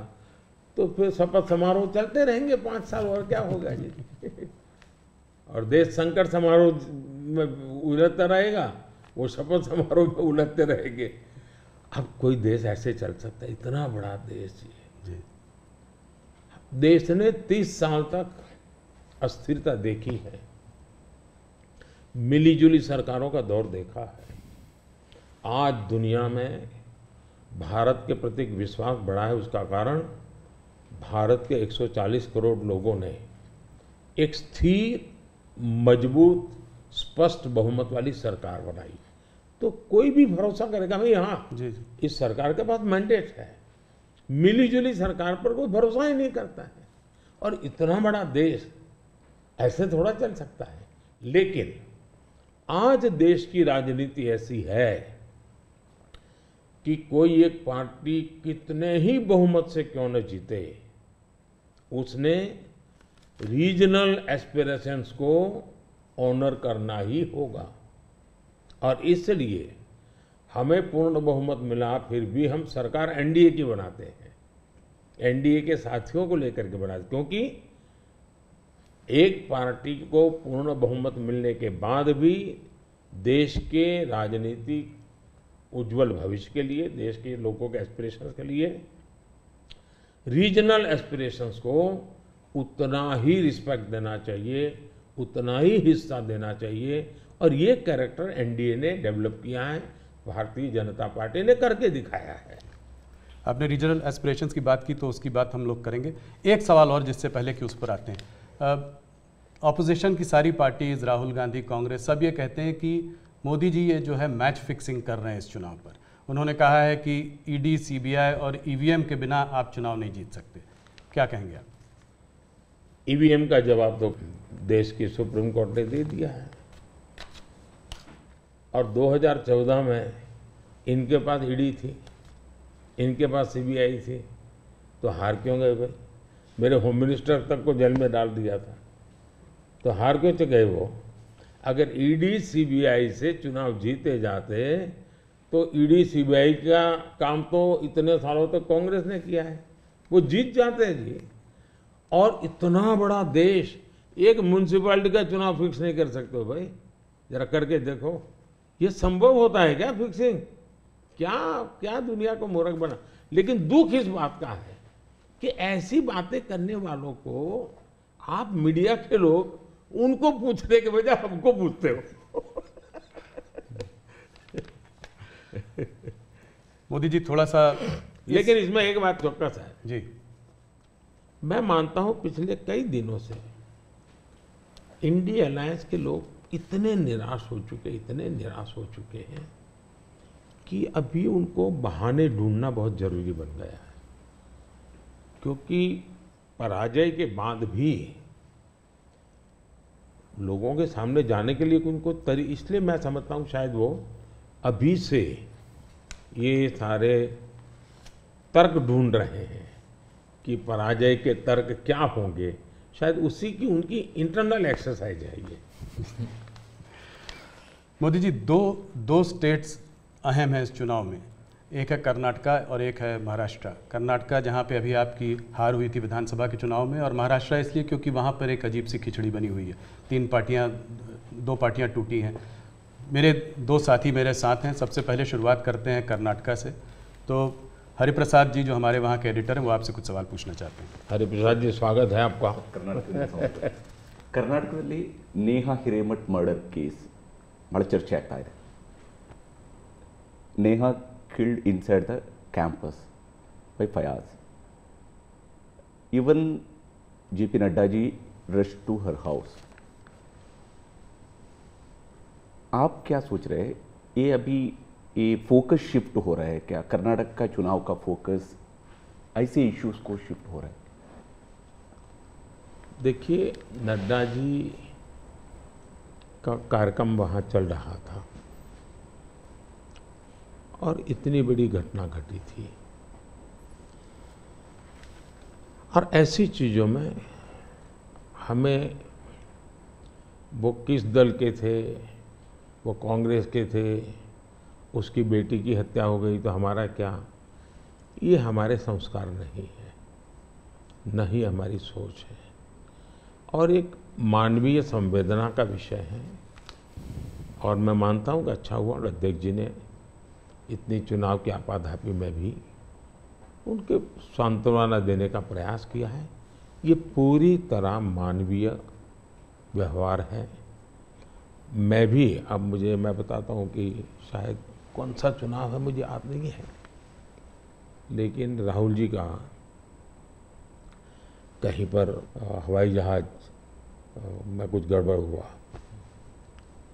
तो फिर शपथ समारोह चलते रहेंगे 5 साल, और क्या होगा जी। और देश संकट समारोह में उलझता रहेगा, वो शपथ समारोह में उलझते रहेंगे। अब कोई देश ऐसे चल सकता है? इतना बड़ा देश जी। देश ने 30 साल तक अस्थिरता देखी है, मिलीजुली सरकारों का दौर देखा है, आज दुनिया में भारत के प्रति विश्वास बढ़ा है, उसका कारण भारत के 140 करोड़ लोगों ने एक स्थिर, मजबूत, स्पष्ट बहुमत वाली सरकार बनाई। तो कोई भी भरोसा करेगा भाई हाँ जी इस सरकार के पास मैंडेट है, मिलीजुली सरकार पर कोई भरोसा ही नहीं करता है। और इतना बड़ा देश ऐसे थोड़ा चल सकता है। लेकिन आज देश की राजनीति ऐसी है कि कोई एक पार्टी कितने ही बहुमत से क्यों न जीते, उसने रीजनल एस्पिरेशंस को ऑनर करना ही होगा। और इसलिए हमें पूर्ण बहुमत मिला, फिर भी हम सरकार एनडीए की बनाते हैं, एनडीए के साथियों को लेकर के बनाते, क्योंकि एक पार्टी को पूर्ण बहुमत मिलने के बाद भी देश के राजनीतिक उज्जवल भविष्य के लिए, देश के लोगों के एस्पिरेशंस के लिए, रीजनल एस्पिरेशंस को उतना ही रिस्पेक्ट देना चाहिए, उतना ही हिस्सा देना चाहिए। और ये कैरेक्टर एनडीए ने डेवलप किया है, भारतीय जनता पार्टी ने करके दिखाया है। आपने रीजनल एस्पिरेशंस की बात की तो उसकी बात हम लोग करेंगे। एक सवाल और जिससे पहले कि उस पर आते हैं, ऑपोजिशन की सारी पार्टीज, राहुल गांधी, कांग्रेस, सब ये कहते हैं कि मोदी जी ये जो है मैच फिक्सिंग कर रहे हैं इस चुनाव पर। उन्होंने कहा है कि ईडी, सीबीआई और ईवीएम के बिना आप चुनाव नहीं जीत सकते। क्या कहेंगे आप? ईवीएम का जवाब तो देश की सुप्रीम कोर्ट ने दे दिया है। और 2014 में इनके पास ईडी थी, इनके पास सीबीआई थी, तो हार क्यों गए भाई? मेरे होम मिनिस्टर तक को जेल में डाल दिया था, तो हार क्यों गए वो? अगर ईडी सीबीआई से चुनाव जीते जाते तो ईडी सीबीआई का काम तो इतने सालों तक कांग्रेस ने किया है, वो जीत जाते हैं जी। और इतना बड़ा देश एक म्यूनसिपैलिटी का चुनाव फिक्स नहीं कर सकते हो भाई, जरा करके देखो। ये संभव होता है क्या फिक्सिंग? क्या क्या दुनिया को मूर्ख बना। लेकिन दुख इस बात का है कि ऐसी बातें करने वालों को आप मीडिया के लोग उनको पूछने के बजाय हमको पूछते हो। मोदी जी थोड़ा सा लेकिन इसमें एक बात चौकस है जी, मैं मानता हूं पिछले कई दिनों से इंडिया अलायंस के लोग इतने निराश हो चुके, इतने निराश हो चुके हैं कि अभी उनको बहाने ढूंढना बहुत जरूरी बन गया है। क्योंकि पराजय के बाद भी लोगों के सामने जाने के लिए उनको इसलिए मैं समझता हूँ शायद वो अभी से ये सारे तर्क ढूंढ रहे हैं कि पराजय के तर्क क्या होंगे, शायद उसी की उनकी इंटरनल एक्सरसाइज है ये। मोदी जी दो स्टेट्स अहम हैं इस चुनाव में, एक है कर्नाटका और एक है महाराष्ट्र। कर्नाटका जहां पे अभी आपकी हार हुई थी विधानसभा के चुनाव में, और महाराष्ट्र इसलिए क्योंकि वहां पर एक अजीब सी खिचड़ी बनी हुई है, दो पार्टियां टूटी हैं। मेरे दो साथी मेरे साथ हैं। सबसे पहले शुरुआत करते हैं कर्नाटका से। तो हरिप्रसाद जी जो हमारे वहाँ के एडिटर हैं वो आपसे कुछ सवाल पूछना चाहते हैं। हरिप्रसाद जी स्वागत है आपका। ಕರ್ನಾಟಕದಲ್ಲಿ ನೇಹಾ ಹಿರೇಮಠ್ ಮರ್ಡರ್ ಕೇಸ್ ಭಾಳ ಚರ್ಚೆ ಆಗ್ತಾ ಇದೆ. Neha killed inside the campus by Fayaz. Even JP Nadda ji rushed to her house. आप क्या सोच रहे हैं, ये अभी ये फोकस शिफ्ट हो रहा है क्या? कर्नाटक का चुनाव का फोकस ऐसे इश्यूज को शिफ्ट हो रहा है? देखिए, नड्डा जी का कार्यक्रम वहाँ चल रहा था और इतनी बड़ी घटना घटी थी, और ऐसी चीज़ों में हमें वो किस दल के थे, वो कांग्रेस के थे, उसकी बेटी की हत्या हो गई तो हमारा क्या, ये हमारे संस्कार नहीं है, न ही हमारी सोच है, और एक मानवीय संवेदना का विषय है। और मैं मानता हूँ कि अच्छा हुआ अध्यक्ष जी ने इतनी चुनाव की आपाधापी में भी उनके सांत्वना देने का प्रयास किया है। ये पूरी तरह मानवीय व्यवहार है। मैं भी अब मैं बताता हूँ कि शायद कौन सा चुनाव है मुझे याद नहीं है, लेकिन राहुल जी का कहीं पर हवाई जहाज में कुछ गड़बड़ हुआ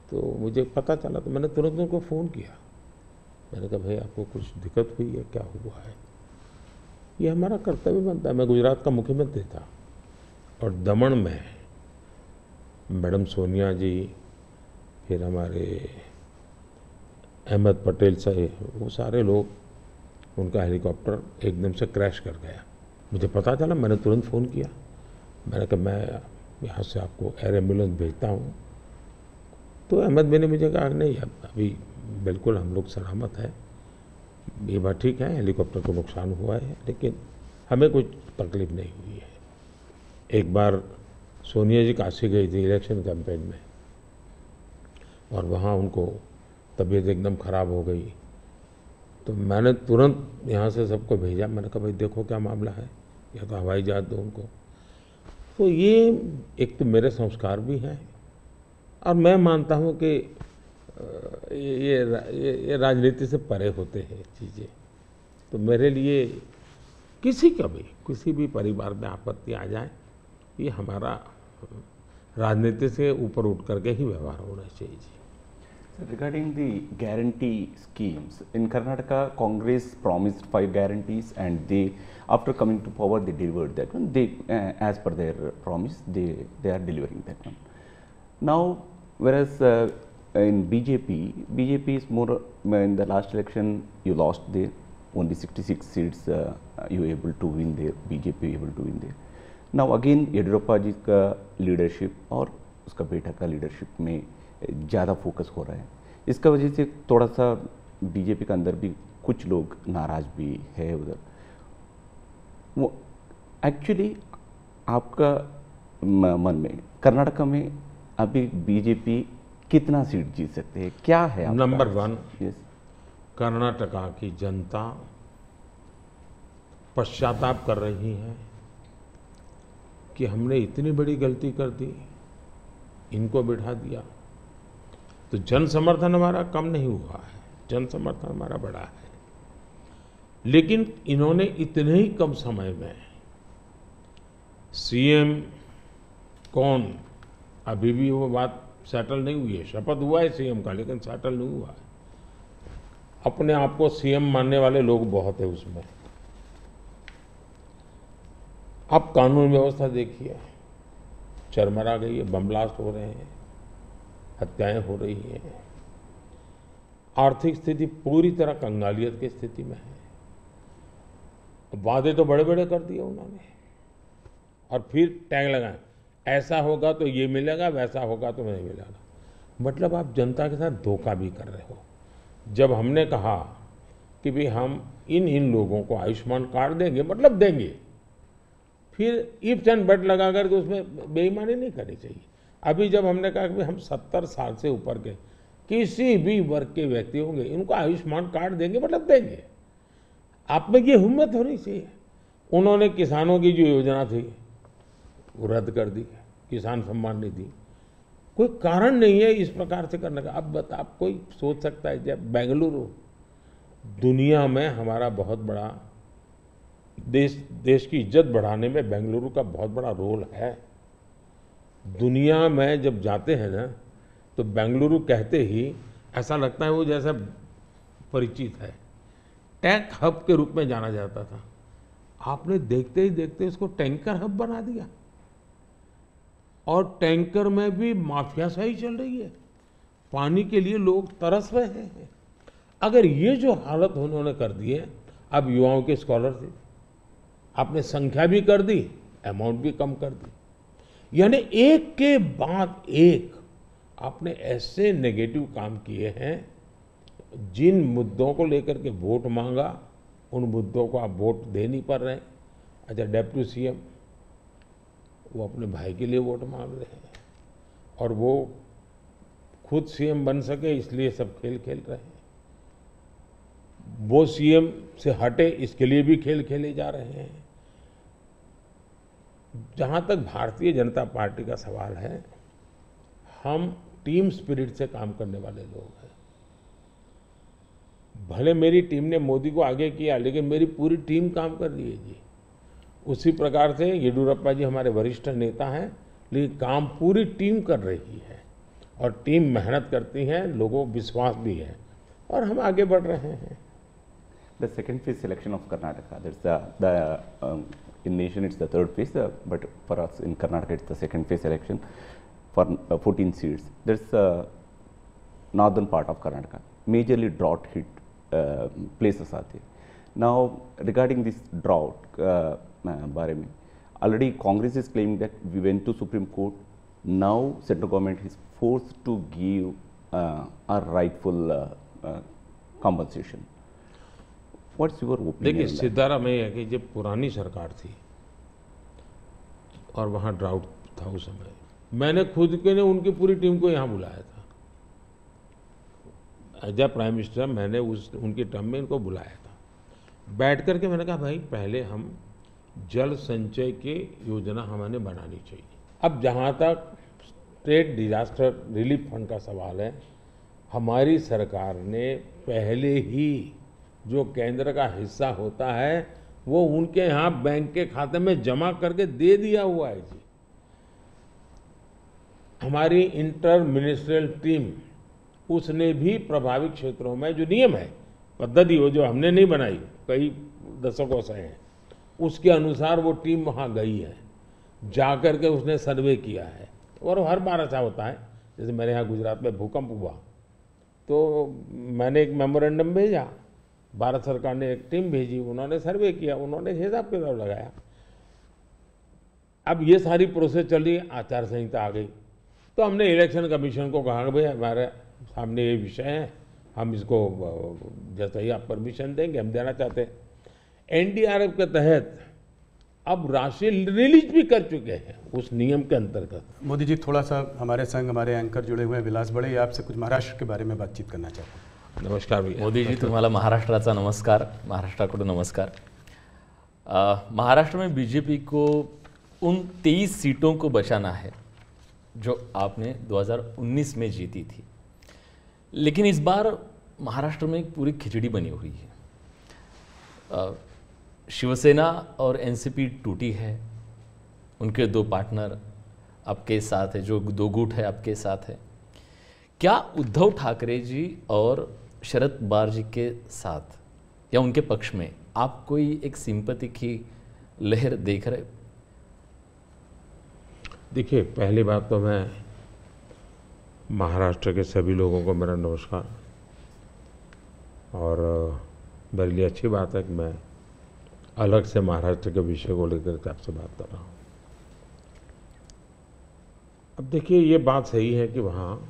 तो मुझे पता चला, तो मैंने तुरंत उनको फ़ोन किया। मैंने कहा भाई आपको कुछ दिक्कत हुई है, क्या हुआ है? ये हमारा कर्तव्य बनता है। मैं गुजरात का मुख्यमंत्री था और दमन में मैडम सोनिया जी, फिर हमारे अहमद पटेल साहब, वो सारे लोग, उनका हेलीकॉप्टर एकदम से क्रैश कर गया। मुझे पता चला, मैंने तुरंत फ़ोन किया। मैंने कहा मैं यहाँ से आपको एयर एम्बुलेंस भेजता हूँ। तो अहमद भाई ने मुझे कहा नहीं, अभी बिल्कुल हम लोग सलामत हैं, ये बात ठीक है, हेलीकॉप्टर को नुकसान हुआ है लेकिन हमें कुछ तकलीफ नहीं हुई है। एक बार सोनिया जी काशी गई थी इलेक्शन कैंपेन में और वहाँ उनको तबीयत एकदम ख़राब हो गई, तो मैंने तुरंत यहाँ से सबको भेजा। मैंने कहा भाई देखो क्या मामला है, या तो हवाई जहाज दो उनको। तो ये एक तो मेरे संस्कार भी हैं और मैं मानता हूँ कि ये राजनीति से परे होते हैं चीज़ें। तो मेरे लिए किसी भी परिवार में आपत्ति आ जाए, ये हमारा राजनीति से ऊपर उठ करके ही व्यवहार होना चाहिए। So regarding the guarantee schemes, in Karnataka, Congress promised 5 guarantees, and they, after coming to power, they delivered that one. They, as per their promise, they are delivering that one. Now, whereas in BJP is more, in the last election you lost there, only 66 seats you were able to win there, BJP able to win there. Now again Yediyurappa जी का leadership और उसका बेटा का leadership में ज़्यादा focus हो रहा है। इसका वजह से थोड़ा सा बीजेपी के अंदर भी कुछ लोग नाराज भी है उधर। वो एक्चुअली आपका मन में कर्नाटका में अभी बीजेपी कितना सीट जीत सकते हैं, क्या है आपका? नंबर 1, यस, कर्नाटका की जनता पश्चाताप कर रही है कि हमने इतनी बड़ी गलती कर दी, इनको बिठा दिया। तो जन समर्थन हमारा कम नहीं हुआ है, जन समर्थन हमारा बढ़ा है, लेकिन इन्होंने इतने ही कम समय में सीएम कौन, अभी भी वो बात सेटल नहीं हुई है। शपथ हुआ है सीएम का लेकिन सेटल नहीं हुआ है। अपने आप को सीएम मानने वाले लोग बहुत है उसमें। अब कानून व्यवस्था देखिए, चरमरा गई है, बम ब्लास्ट हो रहे हैं, हत्याएं हो रही हैं, आर्थिक स्थिति पूरी तरह कंगालियत की स्थिति में है। वादे तो बड़े बड़े कर दिए उन्होंने और फिर टैग लगाए, ऐसा होगा तो ये मिलेगा, वैसा होगा तो नहीं मिलेगा। मतलब आप जनता के साथ धोखा भी कर रहे हो। जब हमने कहा कि भाई हम इन लोगों को आयुष्मान कार्ड देंगे, मतलब देंगे, फिर इफ्स एंड बट लगा करके उसमें बेईमानी नहीं करनी चाहिए। अभी जब हमने कहा कि हम 70 साल से ऊपर के किसी भी वर्ग के व्यक्ति होंगे, इनको आयुष्मान कार्ड देंगे, मतलब देंगे। आप में ये हिम्मत होनी चाहिए। उन्होंने किसानों की जो योजना थी वो रद्द कर दी, किसान सम्मान निधि। कोई कारण नहीं है इस प्रकार से करने का। अब आप कोई सोच सकता है जब बेंगलुरु दुनिया में हमारा बहुत बड़ा देश की इज्जत बढ़ाने में बेंगलुरु का बहुत बड़ा रोल है। दुनिया में जब जाते हैं ना तो बेंगलुरु कहते ही ऐसा लगता है वो जैसा परिचित है। टेक हब के रूप में जाना जाता था, आपने देखते ही देखते इसको टैंकर हब बना दिया और टैंकर में भी माफियाशाही चल रही है। पानी के लिए लोग तरस रहे हैं। अगर ये जो हालत उन्होंने कर दी है, अब युवाओं के स्कॉलरशिप आपने संख्या भी कर दी, अमाउंट भी कम कर दी, यानी एक के बाद एक आपने ऐसे नेगेटिव काम किए हैं। जिन मुद्दों को लेकर के वोट मांगा उन मुद्दों को आप वोट दे नहीं पा रहे हैं। अच्छा, डेप्यूटी सीएम वो अपने भाई के लिए वोट मांग रहे हैं और वो खुद सीएम बन सके इसलिए सब खेल खेल रहे हैं। वो सीएम से हटे इसके लिए भी खेल खेले जा रहे हैं। जहां तक भारतीय जनता पार्टी का सवाल है, हम टीम स्पिरिट से काम करने वाले लोग हैं। भले मेरी टीम ने मोदी को आगे किया, लेकिन मेरी पूरी टीम काम कर रही है जी। उसी प्रकार से येडियुरप्पा जी हमारे वरिष्ठ नेता हैं, लेकिन काम पूरी टीम कर रही है और टीम मेहनत करती है, लोगों को विश्वास भी है और हम आगे बढ़ रहे हैं। The second phase election of Karnataka, in nation it's the third phase, but for us in Karnataka it's the second phase election for 14 seats. There's northern part of Karnataka, majorly drought hit places are there. Now regarding this drought, बारे में already Congress is claiming that we went to Supreme Court. Now central government is forced to give a rightful compensation. What's your opinion? देखिए सिद्धारा में है कि जब पुरानी सरकार थी और वहाँ ड्राउट था उस समय, मैंने खुद के ने उनकी पूरी टीम को यहाँ बुलाया था। एज ए प्राइम मिनिस्टर मैंने उनकी टर्म में इनको बुलाया था। बैठ करके मैंने कहा भाई पहले हम जल संचय की योजना हमें बनानी चाहिए। अब जहाँ तक स्टेट डिजास्टर रिलीफ फंड का सवाल है, हमारी सरकार ने पहले ही जो केंद्र का हिस्सा होता है वो उनके यहाँ बैंक के खाते में जमा करके दे दिया हुआ है जी। हमारी इंटर मिनिस्ट्रियल टीम उसने भी प्रभावित क्षेत्रों में जो नियम है, पद्धति वो जो हमने नहीं बनाई, कई दशकों से है, उसके अनुसार वो टीम वहाँ गई है, जा कर के उसने सर्वे किया है। और हर बार ऐसा होता है, जैसे मेरे यहाँ गुजरात में भूकंप हुआ तो मैंने एक मेमोरेंडम भेजा, भारत सरकार ने एक टीम भेजी, उन्होंने सर्वे किया, उन्होंने हिसाब किताब लगाया। अब ये सारी प्रोसेस चल रही है, आचार संहिता आ गई तो हमने इलेक्शन कमीशन को कहा कि भाई हमारे सामने ये विषय है, हम इसको जैसे ही आप परमिशन देंगे हम देना चाहते हैं। एनडीआरएफ के तहत अब राशि रिलीज भी कर चुके हैं उस नियम के अंतर्गत। मोदी जी थोड़ा सा हमारे संग हमारे एंकर जुड़े हुए हैं विलास बड़े, ये आपसे कुछ महाराष्ट्र के बारे में बातचीत करना चाहते हैं। नमस्कार भैया। मोदी जी तुम्हाला महाराष्ट्राचा नमस्कार, महाराष्ट्राकडून नमस्कार। महाराष्ट्र में बीजेपी को उन 23 सीटों को बचाना है जो आपने 2019 में जीती थी, लेकिन इस बार महाराष्ट्र में एक पूरी खिचड़ी बनी हुई है। शिवसेना और एनसीपी टूटी है, उनके दो पार्टनर आपके साथ है, जो दो गुट है आपके साथ है। क्या उद्धव ठाकरे जी और शरद पवार जी के साथ या उनके पक्ष में आप कोई एक सिंपैथी की लहर देख रहे? देखिए पहली बात तो मैं महाराष्ट्र के सभी लोगों को मेरा नमस्कार, और मेरे लिए अच्छी बात है कि मैं अलग से महाराष्ट्र के विषय को लेकर के आपसे बात कर रहा हूँ। अब देखिए ये बात सही है कि वहाँ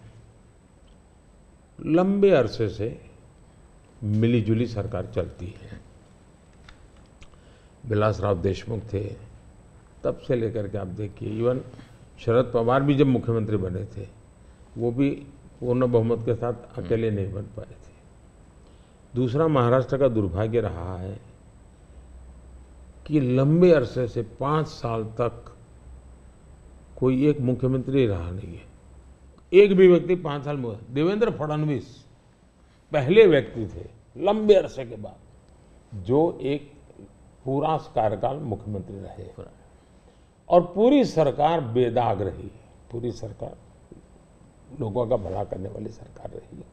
लंबे अरसे से मिलीजुली सरकार चलती है। विलासराव देशमुख थे तब से लेकर के आप देखिए, इवन शरद पवार भी जब मुख्यमंत्री बने थे वो भी पूर्ण बहुमत के साथ अकेले नहीं बन पाए थे। दूसरा महाराष्ट्र का दुर्भाग्य रहा है कि लंबे अरसे से 5 साल तक कोई एक मुख्यमंत्री रहा नहीं है। एक भी व्यक्ति 5 साल में, देवेंद्र फडणवीस पहले व्यक्ति थे लंबे अरसे के बाद जो एक पूरा कार्यकाल मुख्यमंत्री रहे, और पूरी सरकार बेदाग रही, पूरी सरकार लोगों का भला करने वाली सरकार रही।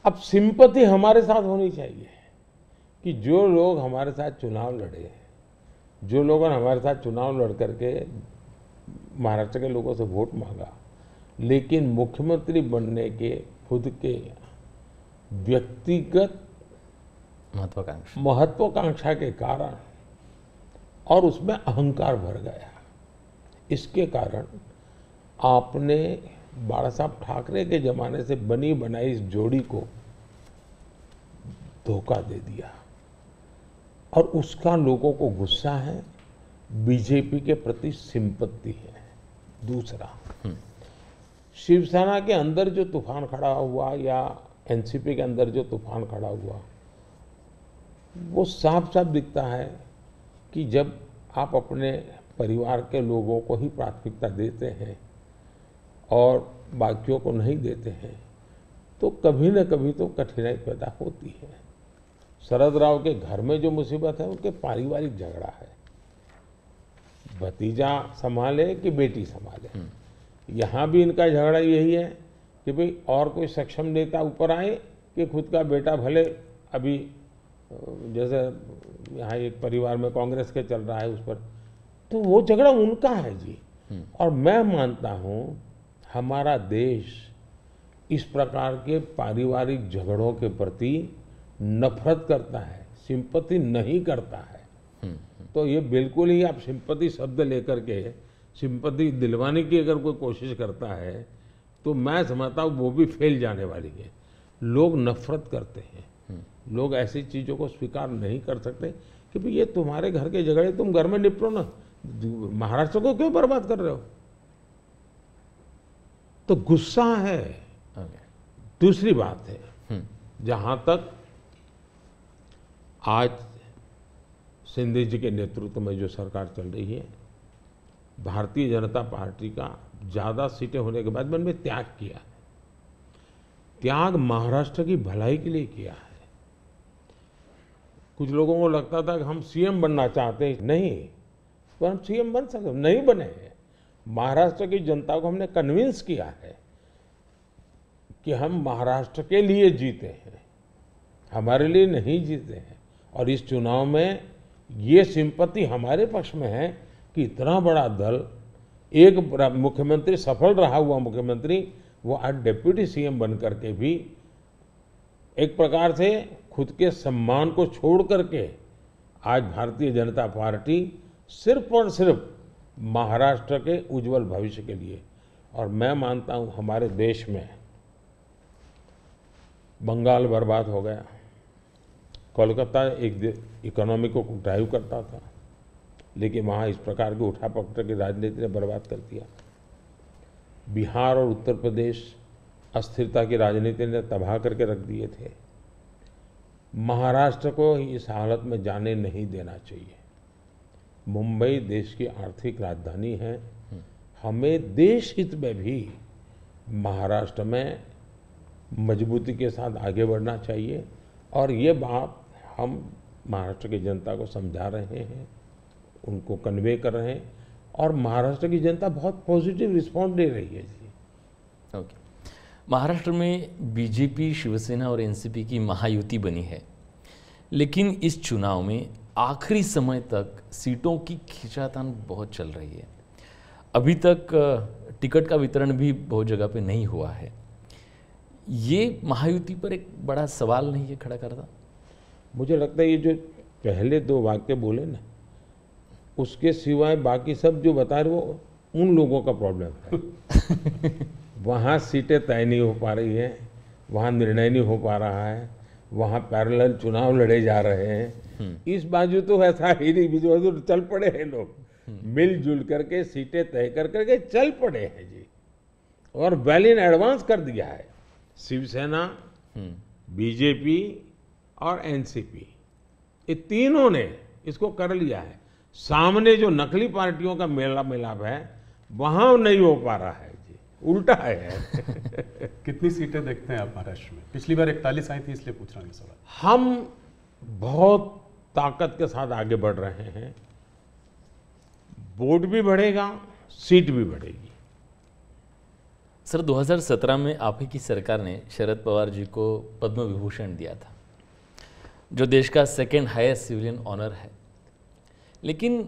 अब सिंपैथी हमारे साथ होनी चाहिए कि जो लोग हमारे साथ चुनाव लड़े, जो लोगों ने हमारे साथ चुनाव लड़ करके महाराष्ट्र के लोगों से वोट मांगा, लेकिन मुख्यमंत्री बनने के खुद के व्यक्तिगत महत्वाकांक्षा के कारण और उसमें अहंकार भर गया, इसके कारण आपने बाला साहब ठाकरे के जमाने से बनी बनाई इस जोड़ी को धोखा दे दिया, और उसका लोगों को गुस्सा है, बीजेपी के प्रति सिंपत्ति है। दूसरा, शिवसेना के अंदर जो तूफान खड़ा हुआ या एनसीपी के अंदर जो तूफान खड़ा हुआ, वो साफ साफ दिखता है कि जब आप अपने परिवार के लोगों को ही प्राथमिकता देते हैं और बाकियों को नहीं देते हैं, तो कभी न कभी तो कठिनाई पैदा होती है। शरद राव के घर में जो मुसीबत है उनके पारिवारिक झगड़ा है, भतीजा संभाले कि बेटी संभाले। यहाँ भी इनका झगड़ा यही है कि भाई और कोई सक्षम नेता ऊपर आए कि खुद का बेटा भले अभी जैसे यहाँ एक परिवार में कांग्रेस के चल रहा है उस पर, तो वो झगड़ा उनका है जी। और मैं मानता हूँ हमारा देश इस प्रकार के पारिवारिक झगड़ों के प्रति नफरत करता है, सिंपैथी नहीं करता है। तो ये बिल्कुल ही आप सिंपैथी शब्द लेकर के सिंपैथी दिलवाने की अगर कोई कोशिश करता है तो मैं समझता हूँ वो भी फेल जाने वाली है। लोग नफरत करते हैं, लोग ऐसी चीज़ों को स्वीकार नहीं कर सकते कि भाई ये तुम्हारे घर के झगड़े तुम घर में निपटो ना, महाराष्ट्र को क्यों बर्बाद कर रहे हो। तो गुस्सा है। दूसरी बात है, जहां तक आज शिंदे जी के नेतृत्व में जो सरकार चल रही है, भारतीय जनता पार्टी का ज़्यादा सीटें होने के बाद मन में त्याग किया है। त्याग महाराष्ट्र की भलाई के लिए किया है। कुछ लोगों को लगता था कि हम सीएम बनना चाहते हैं, नहीं, पर हम सीएम बन सकते नहीं बने हैं। महाराष्ट्र की जनता को हमने कन्विंस किया है कि हम महाराष्ट्र के लिए जीते हैं, हमारे लिए नहीं जीते हैं। और इस चुनाव में ये सिंपैथी हमारे पक्ष में है कि इतना बड़ा दल, एक मुख्यमंत्री सफल रहा हुआ मुख्यमंत्री, वो आज डिप्टी सीएम बन करके भी एक प्रकार से खुद के सम्मान को छोड़ करके आज भारतीय जनता पार्टी सिर्फ और सिर्फ महाराष्ट्र के उज्जवल भविष्य के लिए। और मैं मानता हूं हमारे देश में बंगाल बर्बाद हो गया, कोलकाता एक इकोनॉमी को ड्राइव करता था, लेकिन वहाँ इस प्रकार की उठापटक की राजनीति ने बर्बाद कर दिया। बिहार और उत्तर प्रदेश अस्थिरता की राजनीति ने तबाह करके रख दिए थे। महाराष्ट्र को इस हालत में जाने नहीं देना चाहिए। मुंबई देश की आर्थिक राजधानी है, हमें देश हित में भी महाराष्ट्र में मजबूती के साथ आगे बढ़ना चाहिए। और ये बात हम महाराष्ट्र की जनता को समझा रहे हैं, उनको कन्वे कर रहे हैं, और महाराष्ट्र की जनता बहुत पॉजिटिव रिस्पॉन्स दे रही है जी। ओके। महाराष्ट्र में बीजेपी, शिवसेना और एनसीपी की महायुति बनी है, लेकिन इस चुनाव में आखिरी समय तक सीटों की खींचातान बहुत चल रही है। अभी तक टिकट का वितरण भी बहुत जगह पे नहीं हुआ है। ये महायुति पर एक बड़ा सवाल नहीं है खड़ा करता? मुझे लगता है ये जो पहले दो वाक्य बोले ना, उसके सिवाय बाकी सब जो बता रहे वो उन लोगों का प्रॉब्लम है। वहाँ सीटें तय नहीं हो पा रही हैं, वहाँ निर्णय नहीं हो पा रहा है, वहाँ पैरेलल चुनाव लड़े जा रहे हैं। इस बाजू तो ऐसा ही नहीं, जो चल पड़े हैं लोग, मिलजुल करके सीटें तय कर करके चल पड़े हैं जी, और वेल इन एडवांस कर दिया है। शिवसेना, बीजेपी और एनसीपी, ये तीनों ने इसको कर लिया है। सामने जो नकली पार्टियों का मेला मिलाप है वहां नहीं हो पा रहा है जी, उल्टा है। कितनी सीटें देखते हैं आप महाराष्ट्र में? पिछली बार 41 आई थी, इसलिए पूछ रहा हूँ सवाल। हम बहुत ताकत के साथ आगे बढ़ रहे हैं, वोट भी बढ़ेगा, सीट भी बढ़ेगी। सर, 2017 में आप ही की सरकार ने शरद पवार जी को पद्म विभूषण दिया था, जो देश का सेकेंड हाईएस्ट सिविलियन ऑनर है। लेकिन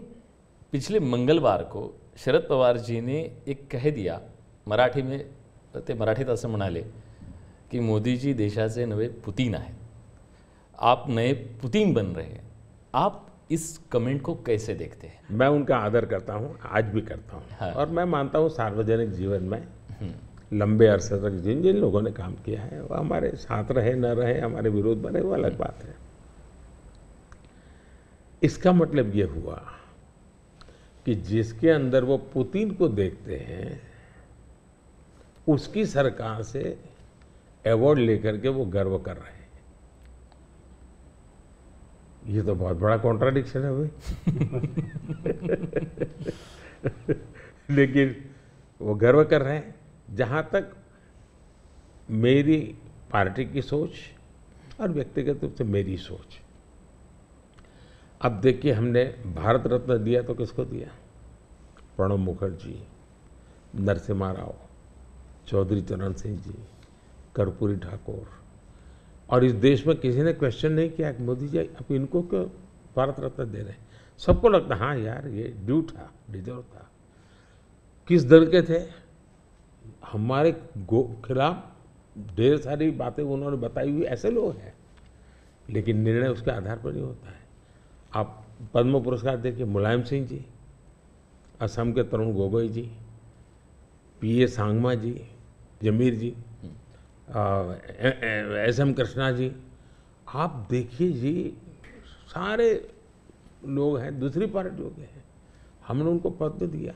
पिछले मंगलवार को शरद पवार जी ने एक कह दिया, मराठी में ते मराठीत असं म्हणाले की मोदीजी देशाचे नवे पुतीन आहेत, आप नए पुतीन बन रहे हैं। आप इस कमेंट को कैसे देखते हैं? मैं उनका आदर करता हूं, आज भी करता हूं। हाँ। और मैं मानता हूं सार्वजनिक जीवन में लंबे अरसे तक जिन जिन लोगों ने काम किया है वो हमारे साथ रहे न रहे, हमारे विरोध में रहे, वो अलग बात है। इसका मतलब ये हुआ कि जिसके अंदर वो पुतिन को देखते हैं उसकी सरकार से अवार्ड लेकर के वो गर्व कर रहे हैं। ये तो बहुत बड़ा कॉन्ट्राडिक्शन है भाई। लेकिन वो गर्व कर रहे हैं। जहां तक मेरी पार्टी की सोच और व्यक्तिगत रूप से मेरी सोच। अब देखिए, हमने भारत रत्न दिया तो किसको दिया? प्रणब मुखर्जी, नरसिम्हा राव, चौधरी चरण सिंह जी, कर्पूरी ठाकुर। और इस देश में किसी ने क्वेश्चन नहीं किया कि मोदी जी आप इनको क्यों भारत रत्न दे रहे हैं। सबको लगता हाँ यार ये ड्यू था, डिजर्व था। किस दल के थे? हमारे खिलाफ ढेर सारी बातें उन्होंने बताई हुई ऐसे लोग हैं, लेकिन निर्णय उसके आधार पर नहीं होता है। आप पद्म पुरस्कार देखिए, मुलायम सिंह जी, असम के तरुण गोगोई जी, पीए सांगमा जी, जमीर जी, एस.एम. कृष्णा जी, आप देखिए जी, सारे लोग हैं दूसरी पार्टियों के हैं, हमने उनको पद्म दिया।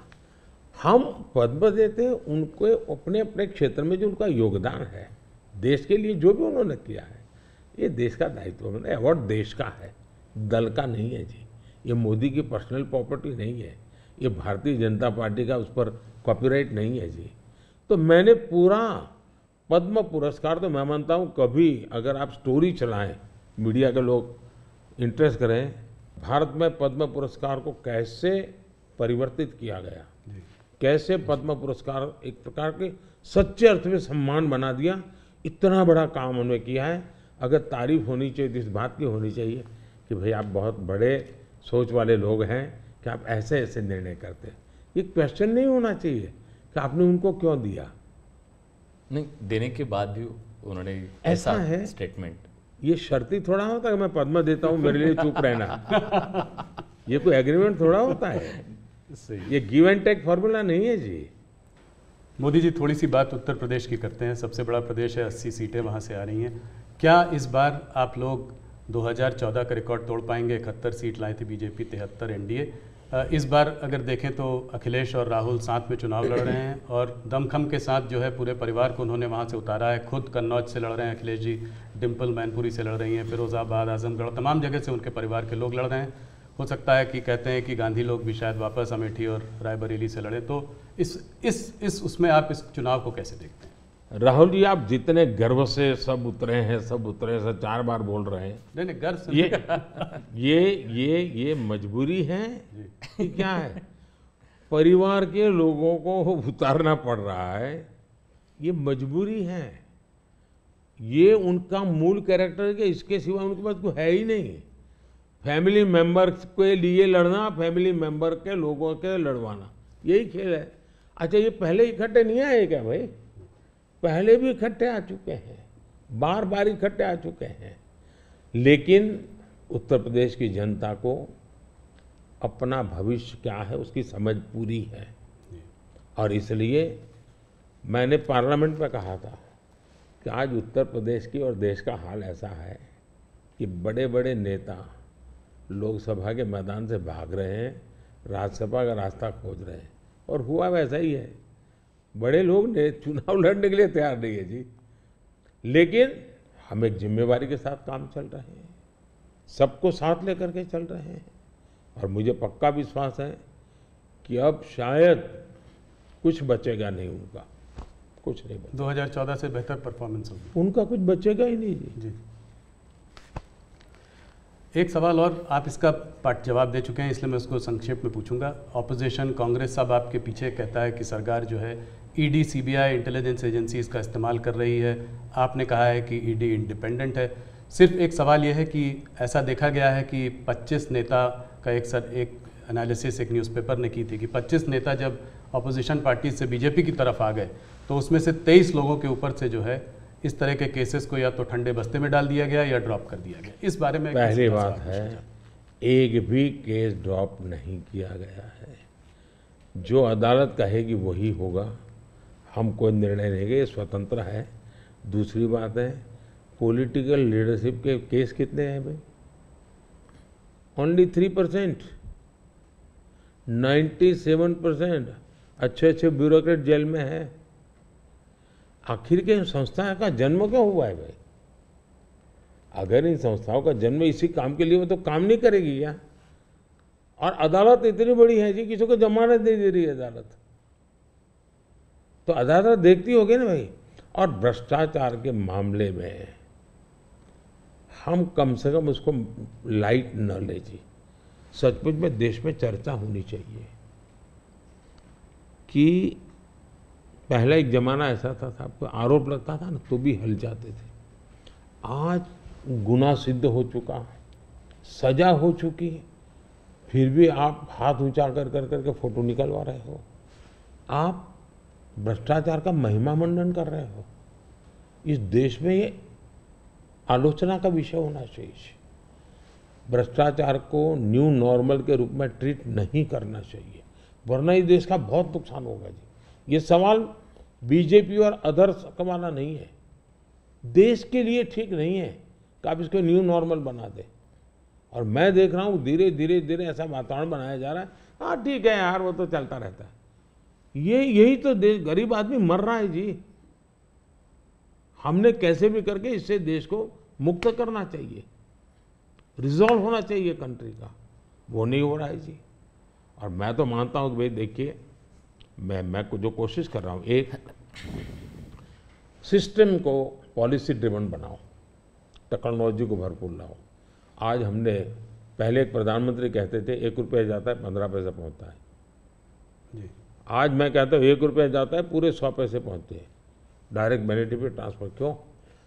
हम पद्म देते हैं उनको अपने अपने क्षेत्र में जो उनका योगदान है, देश के लिए जो भी उन्होंने किया है, ये देश का दायित्व है। अवार्ड देश का है, दल का नहीं है जी। ये मोदी की पर्सनल प्रॉपर्टी नहीं है, ये भारतीय जनता पार्टी का उस पर कॉपीराइट नहीं है जी। तो मैंने पूरा पद्म पुरस्कार, तो मैं मानता हूँ कभी अगर आप स्टोरी चलाएं, मीडिया के लोग इंटरेस्ट करें, भारत में पद्म पुरस्कार को कैसे परिवर्तित किया गया, कैसे पद्म पुरस्कार एक प्रकार के सच्चे अर्थ में सम्मान बना दिया, इतना बड़ा काम उन्होंने किया है। अगर तारीफ होनी चाहिए तो इस बात की होनी चाहिए कि भाई आप बहुत बड़े सोच वाले लोग हैं कि आप ऐसे ऐसे निर्णय करते हैं। ये क्वेश्चन नहीं होना चाहिए कि आपने उनको क्यों दिया। नहीं, देने के बाद भी उन्होंने ऐसा है स्टेटमेंट, ये शर्ती थोड़ा होता है कि मैं पद्म देता हूँ मेरे लिए चुप रहना। ये कोई एग्रीमेंट थोड़ा होता है, ये गिव एंड टेक फॉर्मूला नहीं है जी। मोदी जी, थोड़ी सी बात उत्तर प्रदेश की करते हैं। सबसे बड़ा प्रदेश है, 80 सीटें वहाँ से आ रही हैं। क्या इस बार आप लोग 2014 का रिकॉर्ड तोड़ पाएंगे? 71 सीट लाई थी बीजेपी, 73 एनडीए। इस बार अगर देखें तो अखिलेश और राहुल साथ में चुनाव लड़ रहे हैं और दमखम के साथ जो है पूरे परिवार को उन्होंने वहाँ से उतारा है। खुद कन्नौज से लड़ रहे हैं अखिलेश जी, डिम्पल मैनपुरी से लड़ रही हैं, फिरोजाबाद, आजमगढ़, तमाम जगह से उनके परिवार के लोग लड़ रहे हैं। हो सकता है कि कहते हैं कि गांधी लोग भी शायद वापस अमेठी और रायबरेली से लड़े। तो इस उसमें आप इस चुनाव को कैसे देखते हैं? राहुल जी, आप जितने गर्व से सब उतरे हैं, सब उतरे से 4 बार बोल रहे हैं। नहीं, गर्व से ये मजबूरी है कि क्या है? परिवार के लोगों को उतारना पड़ रहा है, ये मजबूरी है। ये उनका मूल कैरेक्टर के इसके सिवा उनके पास कोई है ही नहीं। फैमिली मेंबर्स के लिए लड़ना, फैमिली मेंबर के लोगों के लड़वाना, यही खेल है। अच्छा, ये पहले इकट्ठे नहीं आए क्या भाई? पहले भी इकट्ठे आ चुके हैं, बार बार इकट्ठे आ चुके हैं। लेकिन उत्तर प्रदेश की जनता को अपना भविष्य क्या है उसकी समझ पूरी है, और इसलिए मैंने पार्लियामेंट में कहा था कि आज उत्तर प्रदेश की और देश का हाल ऐसा है कि बड़े बड़े नेता लोकसभा के मैदान से भाग रहे हैं, राज्यसभा का रास्ता खोज रहे हैं, और हुआ वैसा ही है। बड़े लोग ने चुनाव लड़ने के लिए तैयार नहीं है जी। लेकिन हम एक जिम्मेवारी के साथ काम चल रहे हैं, सबको साथ लेकर के चल रहे हैं, और मुझे पक्का विश्वास है कि अब शायद कुछ बचेगा नहीं उनका, कुछ नहीं बचेगा। 2014 से बेहतर परफॉर्मेंस होगी, उनका कुछ बचेगा ही नहीं जी। एक सवाल और, आप इसका जवाब दे चुके हैं इसलिए मैं उसको संक्षेप में पूछूंगा। ऑपोजिशन कांग्रेस सब आपके पीछे कहता है कि सरकार जो है ईडी, सीबीआई, इंटेलिजेंस एजेंसी इसका इस्तेमाल कर रही है। आपने कहा है कि ईडी इंडिपेंडेंट है। सिर्फ एक सवाल यह है कि ऐसा देखा गया है कि 25 नेता का एक एनालिसिस एक न्यूज़पेपर ने की थी कि 25 नेता जब ऑपोजिशन पार्टी से बीजेपी की तरफ आ गए तो उसमें से 23 लोगों के ऊपर से जो है इस तरह के केसेस को या तो ठंडे बस्ते में डाल दिया गया या ड्रॉप कर दिया गया। इस बारे में पहली बात है, एक भी केस ड्रॉप नहीं किया गया है। जो अदालत कहेगी वही होगा, हम कोई निर्णय नहीं लेंगे, स्वतंत्र है। दूसरी बात है, पॉलिटिकल लीडरशिप के केस कितने हैं भाई? ओनली 3%। 97% अच्छे अच्छे ब्यूरोक्रेट जेल में है। आखिर के संस्था का जन्म क्यों हुआ है भाई? अगर इन संस्थाओं का जन्म इसी काम के लिए हो तो काम नहीं करेगी क्या? और अदालत इतनी बड़ी है जी, किसी को जमानत नहीं दे रही है अदालत, तो अदालत देखती होगी ना भाई। और भ्रष्टाचार के मामले में हम कम से कम उसको लाइट न ले जी। सचमुच में देश में चर्चा होनी चाहिए कि पहले एक जमाना ऐसा था आपको आरोप लगता था ना तो भी हल जाते थे। आज गुनाह सिद्ध हो चुका, सजा हो चुकी है, फिर भी आप हाथ ऊंचा कर करके फोटो निकलवा रहे हो। आप भ्रष्टाचार का महिमा मंडन कर रहे हो। इस देश में ये आलोचना का विषय होना चाहिए। भ्रष्टाचार को न्यू नॉर्मल के रूप में ट्रीट नहीं करना चाहिए, वरना इस देश का बहुत नुकसान होगा जी। ये सवाल बीजेपी और अदर्स का वाला नहीं है। देश के लिए ठीक नहीं है कि आप इसको न्यू नॉर्मल बना दें। और मैं देख रहा हूँ धीरे धीरे धीरे ऐसा वातावरण बनाया जा रहा है, हाँ ठीक है यार वो तो चलता रहता है। यही तो देश, गरीब आदमी मर रहा है जी। हमने कैसे भी करके इससे देश को मुक्त करना चाहिए, रिजॉल्व होना चाहिए कंट्री का, वो नहीं हो रहा है जी। और मैं तो मानता हूँ कि भाई देखिए, मैं जो कोशिश कर रहा हूँ, एक सिस्टम को पॉलिसी ड्रिवन बनाओ, टेक्नोलॉजी को भरपूर लाओ। आज हमने, पहले एक प्रधानमंत्री कहते थे 1 रुपया जाता है 15 पैसे पहुँचता है जी। आज मैं कहता हूँ 1 रुपया जाता है पूरे 100 पैसे पहुँचते हैं, डायरेक्ट बेनिफिट ट्रांसफर। क्यों?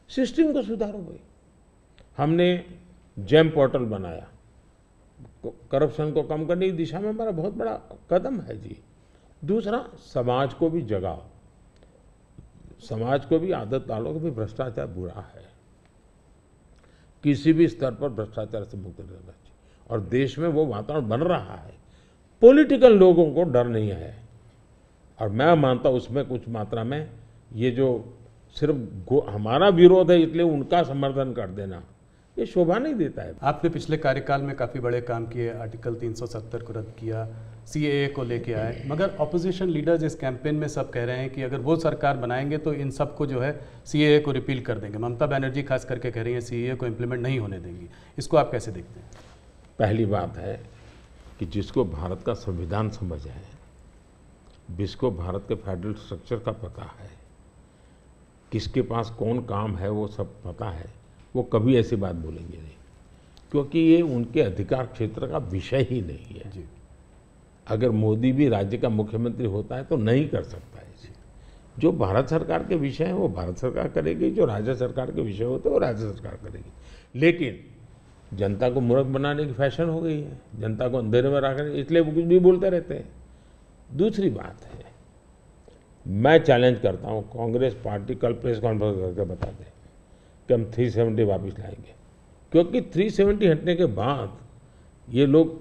सिस्टम को सुधारो भाई। हमने जेम पोर्टल बनाया, करप्शन को कम करने की दिशा में हमारा बहुत बड़ा कदम है जी। दूसरा, समाज को भी जगाओ, समाज को भी आदत डालो कि भाई भ्रष्टाचार बुरा है, किसी भी स्तर पर भ्रष्टाचार से मुक्त रहना चाहिए। और देश में वो वातावरण बन रहा है, पॉलिटिकल लोगों को डर नहीं है। और मैं मानता हूं उसमें कुछ मात्रा में ये जो सिर्फ हमारा विरोध है इसलिए उनका समर्थन कर देना, ये शोभा नहीं देता है। आपने पिछले कार्यकाल में काफ़ी बड़े काम किए, आर्टिकल 370 को रद्द किया, सीएए को लेके आए, मगर ऑपोजिशन लीडर्स इस कैंपेन में सब कह रहे हैं कि अगर वो सरकार बनाएंगे तो इन सब को जो है सीएए को रिपील कर देंगे। ममता बनर्जी खास करके कह रही हैं सीएए को इम्प्लीमेंट नहीं होने देंगी। इसको आप कैसे देखते हैं? पहली बात है कि जिसको भारत का संविधान समझ है, जिसको भारत के फेडरल स्ट्रक्चर का पता है, किसके पास कौन काम है वो सब पता है, वो कभी ऐसी बात बोलेंगे नहीं, क्योंकि ये उनके अधिकार क्षेत्र का विषय ही नहीं है जी। अगर मोदी भी राज्य का मुख्यमंत्री होता है तो नहीं कर सकता है जी। जो भारत सरकार के विषय हैं वो भारत सरकार करेगी, जो राज्य सरकार के विषय होते हैं वो राज्य सरकार करेगी। लेकिन जनता को मूर्ख बनाने की फैशन हो गई है, जनता को अंधेरे में रखने, इसलिए वो कुछ भी बोलते रहते हैं। दूसरी बात है, मैं चैलेंज करता हूँ कांग्रेस पार्टी कल प्रेस कॉन्फ्रेंस करके बता दे कि हम 370 वापस लाएंगे, क्योंकि 370 हटने के बाद ये लोग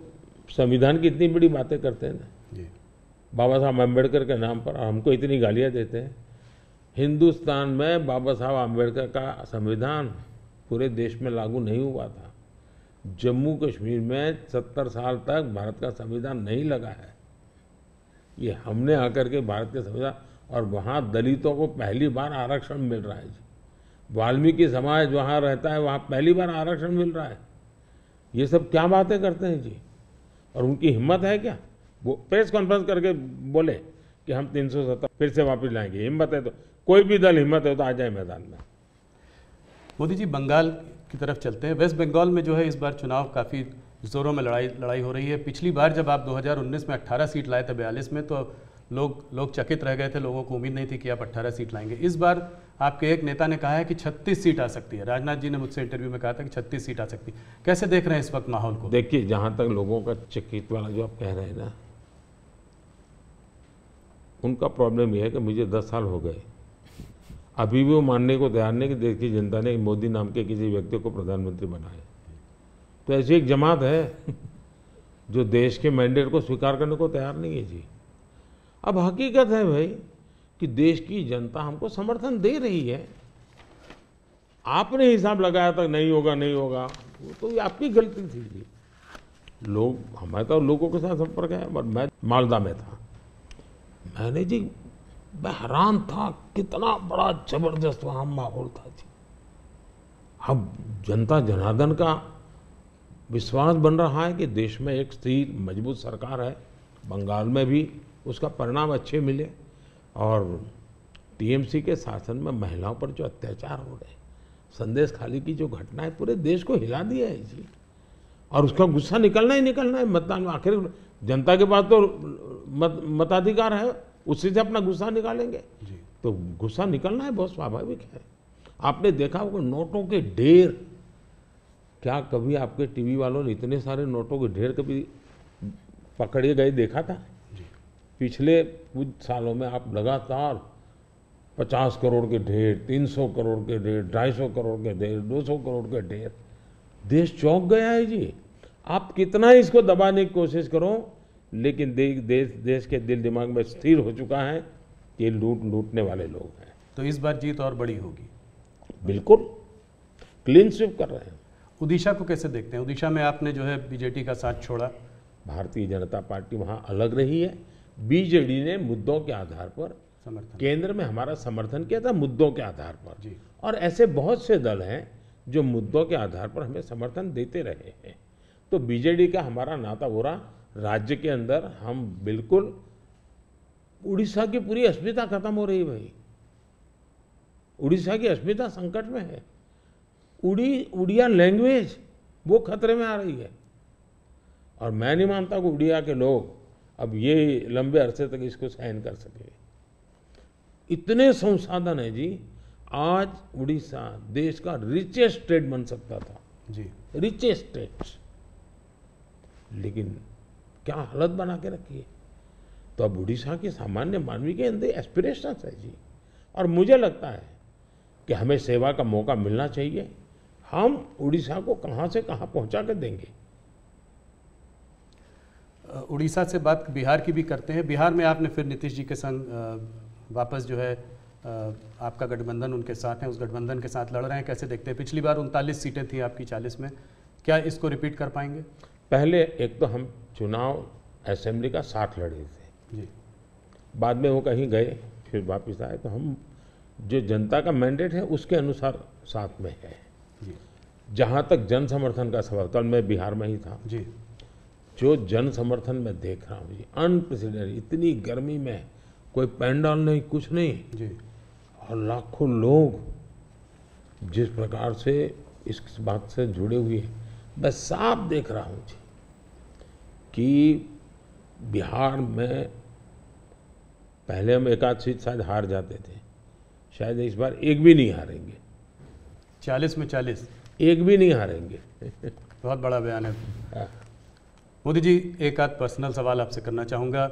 संविधान की इतनी बड़ी बातें करते हैं ना, बाबा साहब अम्बेडकर के नाम पर, और हमको इतनी गालियाँ देते हैं। हिंदुस्तान में बाबा साहब अम्बेडकर का संविधान पूरे देश में लागू नहीं हुआ था। जम्मू कश्मीर में 70 साल तक भारत का संविधान नहीं लगा है। ये हमने आकर के भारत के संविधान, और वहाँ दलितों को पहली बार आरक्षण मिल रहा है जी। वाल्मीकि समाज वहाँ रहता है, वहाँ पहली बार आरक्षण मिल रहा है। ये सब क्या बातें करते हैं जी। और उनकी हिम्मत है क्या, वो प्रेस कॉन्फ्रेंस करके बोले कि हम 370 फिर से वापस लाएंगे। हिम्मत है तो कोई भी दल हिम्मत है तो आ जाए मैदान में। मोदी जी, बंगाल की तरफ चलते हैं। वेस्ट बंगाल में जो है इस बार चुनाव काफ़ी ज़ोरों में लड़ाई हो रही है। पिछली बार जब आप 2019 में 18 सीट लाए थे 42 में, तो लोग चकित रह गए थे, लोगों को उम्मीद नहीं थी कि आप 18 सीट लाएंगे। इस बार आपके एक नेता ने कहा है कि 36 सीट आ सकती है। राजनाथ जी ने मुझसे इंटरव्यू में कहा था कि 36 सीट आ सकती है। कैसे देख रहे हैं इस वक्त माहौल को? देखिए, जहाँ तक लोगों का चकित वाला जो आप कह रहे हैं ना, उनका प्रॉब्लम यह है कि मुझे 10 साल हो गए, अभी भी वो मानने को तैयार नहीं कि देश की जनता ने मोदी नाम के किसी व्यक्ति को प्रधानमंत्री बनाया। तो ऐसी एक जमात है जो देश के मैंडेट को स्वीकार करने को तैयार नहीं है जी। अब हकीकत है भाई कि देश की जनता हमको समर्थन दे रही है। आपने हिसाब लगाया था नहीं होगा नहीं होगा, वो तो आपकी गलती थी जी। हमारे तो लोगों के साथ संपर्क है। मैं मालदा में था, मैंने जी, मैं हैरान था कितना बड़ा जबरदस्त वहाँ माहौल था जी। अब जनता जनार्दन का विश्वास बन रहा है कि देश में एक स्थिर मजबूत सरकार है। बंगाल में भी उसका परिणाम अच्छे मिले, और टीएमसी के शासन में महिलाओं पर जो अत्याचार हो रहे हैं, संदेश खाली की जो घटना है, पूरे देश को हिला दिया है जी। और उसका गुस्सा निकलना ही निकलना है मतदान में। आखिर जनता के पास तो मताधिकार है, उससे से अपना गुस्सा निकालेंगे जी। तो गुस्सा निकलना है, बहुत स्वाभाविक है। आपने देखा होगा नोटों के ढेर, क्या कभी आपके टीवी वालों ने इतने सारे नोटों के ढेर कभी पकड़े गए देखा था? पिछले कुछ सालों में आप लगातार 50 करोड़ के ढेर, 300 करोड़ के ढेर, 250 करोड़ के ढेर, 200 करोड़ के ढेर, देश चौंक गया है जी। आप कितना इसको दबाने की कोशिश करो, लेकिन देश के दिल दिमाग में स्थिर हो चुका है कि ये लूटने वाले लोग हैं। तो इस बार जीत और बड़ी होगी। बिल्कुल क्लीन स्वीप कर रहे हैं। उड़ीसा को कैसे देखते हैं? उड़ीसा में आपने जो है बीजेडी का साथ छोड़ा। भारतीय जनता पार्टी वहाँ अलग रही है। बीजेडी ने मुद्दों के आधार पर समर्थन केंद्र में हमारा समर्थन किया था, मुद्दों के आधार पर। जी। और ऐसे बहुत से दल हैं जो मुद्दों के आधार पर हमें समर्थन देते रहे हैं। तो बीजेडी का हमारा नाता हो रहा, राज्य के अंदर हम बिल्कुल, उड़ीसा की पूरी अस्मिता खत्म हो रही भाई। उड़ीसा की अस्मिता संकट में है। उड़िया लैंग्वेज वो खतरे में आ रही है। और मैं नहीं मानता कि उड़िया के लोग अब ये लंबे अरसे तक इसको सहन कर सके। इतने संसाधन है जी। आज उड़ीसा देश का रिचेस्ट स्टेट बन सकता था जी, रिचेस्ट स्टेट, लेकिन क्या हालत बना के रखी है। तो अब उड़ीसा के सामान्य मानवी के अंदर एस्पिरेशंस है जी। और मुझे लगता है कि हमें सेवा का मौका मिलना चाहिए। हम उड़ीसा को कहां से कहां पहुंचा कर देंगे। उड़ीसा से बात बिहार की भी करते हैं। बिहार में आपने फिर नीतीश जी के संग वापस जो है आपका गठबंधन उनके साथ है, उस गठबंधन के साथ लड़ रहे हैं। कैसे देखते हैं? पिछली बार 39 सीटें थी आपकी 40 में, क्या इसको रिपीट कर पाएंगे? पहले एक तो हम चुनाव असेंबली का साथ लड़े थे जी, बाद में वो कहीं गए, फिर वापस आए। तो हम जो जनता का मैंडेट है उसके अनुसार साथ में है जी, जहाँ तक जन समर्थन का सवाल, कल मैं बिहार में ही था। जी, जो जन समर्थन मैं देख रहा हूँ जी, अनप्रेसिडेंटेड, इतनी गर्मी में कोई पैंडल नहीं, कुछ नहीं, जी, और लाखों लोग जिस प्रकार से इस बात से जुड़े हुए हैं, मैं साफ देख रहा हूँ जी कि बिहार में पहले हम एक आध सीट शायद हार जाते थे, शायद इस बार एक भी नहीं हारेंगे। 40 में 40, एक भी नहीं हारेंगे। बहुत बड़ा बयान है। हाँ। मोदी जी, एक आध पर्सनल सवाल आपसे करना चाहूँगा।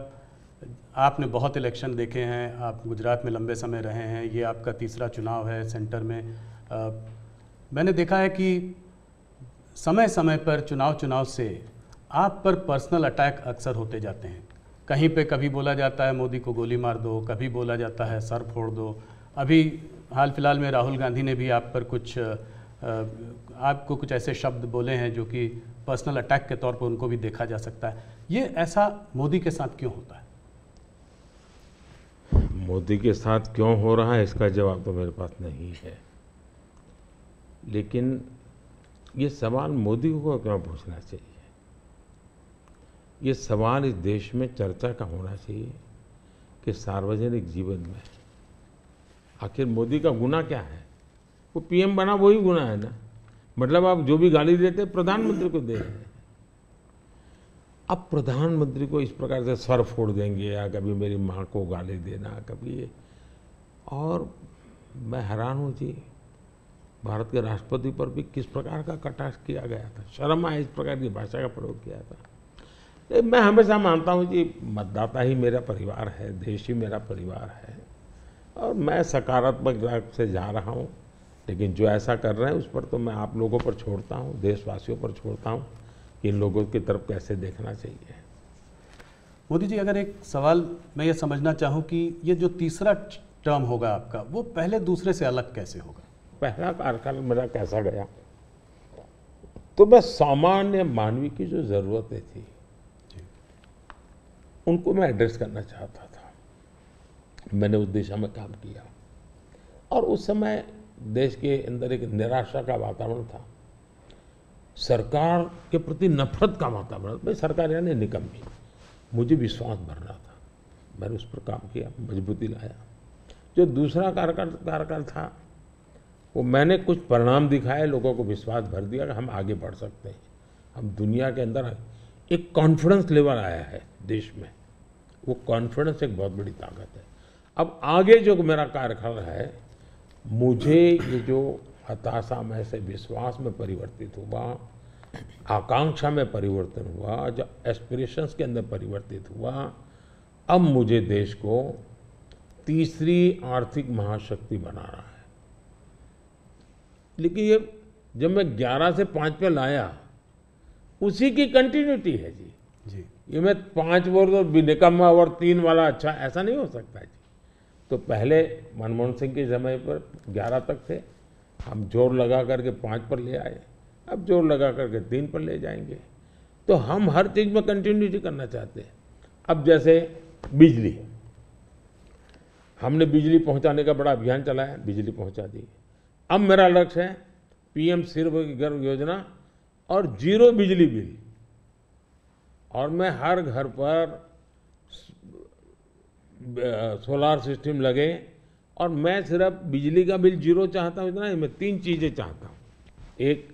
आपने बहुत इलेक्शन देखे हैं, आप गुजरात में लंबे समय रहे हैं, ये आपका तीसरा चुनाव है सेंटर में। मैंने देखा है कि समय समय पर चुनाव से आप पर पर्सनल अटैक अक्सर होते जाते हैं। कहीं पे कभी बोला जाता है मोदी को गोली मार दो, कभी बोला जाता है सर फोड़ दो। अभी हाल फिलहाल में राहुल गांधी ने भी आप पर आपको कुछ ऐसे शब्द बोले हैं जो कि पर्सनल अटैक के तौर पर उनको भी देखा जा सकता है। ये ऐसा मोदी के साथ क्यों होता है? मोदी के साथ क्यों हो रहा है इसका जवाब तो मेरे पास नहीं है, लेकिन ये सवाल मोदी को क्यों पूछना चाहिए? ये सवाल इस देश में चर्चा का होना चाहिए कि सार्वजनिक जीवन में आखिर मोदी का गुनाह क्या है? वो पीएम बना वही गुनाह है ना। मतलब आप जो भी गाली देते प्रधानमंत्री को दे रहे हैं। अब प्रधानमंत्री को इस प्रकार से सर फोड़ देंगे, या कभी मेरी माँ को गाली देना, कभी। और मैं हैरान हूँ जी, भारत के राष्ट्रपति पर भी किस प्रकार का कटाक्ष किया गया था। शर्म आए इस प्रकार की भाषा का प्रयोग किया था। मैं हमेशा मानता हूँ जी, मतदाता ही मेरा परिवार है, देश ही मेरा परिवार है, और मैं सकारात्मक राह से जा रहा हूँ। लेकिन जो ऐसा कर रहे हैं उस पर तो मैं आप लोगों पर छोड़ता हूँ, देशवासियों पर छोड़ता हूँ कि इन लोगों की तरफ कैसे देखना चाहिए। मोदी जी, अगर एक सवाल मैं ये समझना चाहूँ कि ये जो तीसरा टर्म होगा आपका, वो पहले दूसरे से अलग कैसे होगा? पहला कार्यकाल मेरा कैसा गया, तो मैं सामान्य मानवी की जो ज़रूरतें थी उनको मैं एड्रेस करना चाहता था। मैंने उस दिशा में काम किया, और उस समय देश के अंदर एक निराशा का वातावरण था, सरकार के प्रति नफरत का वातावरण। भाई सरकार यानी निकम्मी। मुझे विश्वास भरना था, मैंने उस पर काम किया, मजबूती लाया। जो दूसरा कार्यकाल था वो मैंने कुछ परिणाम दिखाए, लोगों को विश्वास भर दिया कि हम आगे बढ़ सकते हैं। हम दुनिया के अंदर एक कॉन्फिडेंस लेवल आया है देश में, वो कॉन्फिडेंस एक बहुत बड़ी ताकत है। अब आगे जो मेरा कार्यकाल है, मुझे ये जो हताशा में से विश्वास में परिवर्तित हुआ, आकांक्षा में परिवर्तन हुआ, जो एस्पिरेशंस के अंदर परिवर्तित हुआ, अब मुझे देश को तीसरी आर्थिक महाशक्ति बनाना है। लेकिन ये जब मैं 11 से 5 पे लाया, उसी की कंटिन्यूटी है जी। ये मैं 5 वर्ष और निकम्मा और 3 वाला अच्छा, ऐसा नहीं हो सकता जी। तो पहले मनमोहन सिंह के समय पर 11 तक थे, हम जोर लगा करके 5 पर ले आए, अब जोर लगा करके 3 पर ले जाएंगे। तो हम हर चीज़ में कंटिन्यूटी करना चाहते हैं। अब जैसे बिजली, हमने बिजली पहुंचाने का बड़ा अभियान चलाया, बिजली पहुंचा दी। अब मेरा लक्ष्य है पीएम सूर्यघर योजना और 0 बिजली बिल, और मैं हर घर पर सोलार सिस्टम लगे, और मैं सिर्फ बिजली का बिल 0 चाहता हूँ, इतना ही, मैं 3 चीज़ें चाहता हूँ। एक,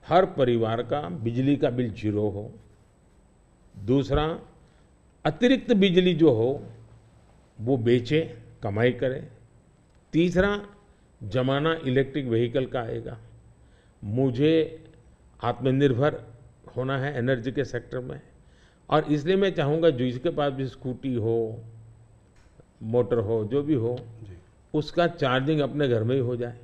हर परिवार का बिजली का बिल 0 हो। दूसरा, अतिरिक्त बिजली जो हो वो बेचे, कमाई करे। तीसरा, जमाना इलेक्ट्रिक व्हीकल का आएगा। मुझे आत्मनिर्भर होना है एनर्जी के सेक्टर में, और इसलिए मैं चाहूँगा जिसके पास भी स्कूटी हो, मोटर हो, जो भी हो, उसका चार्जिंग अपने घर में ही हो जाए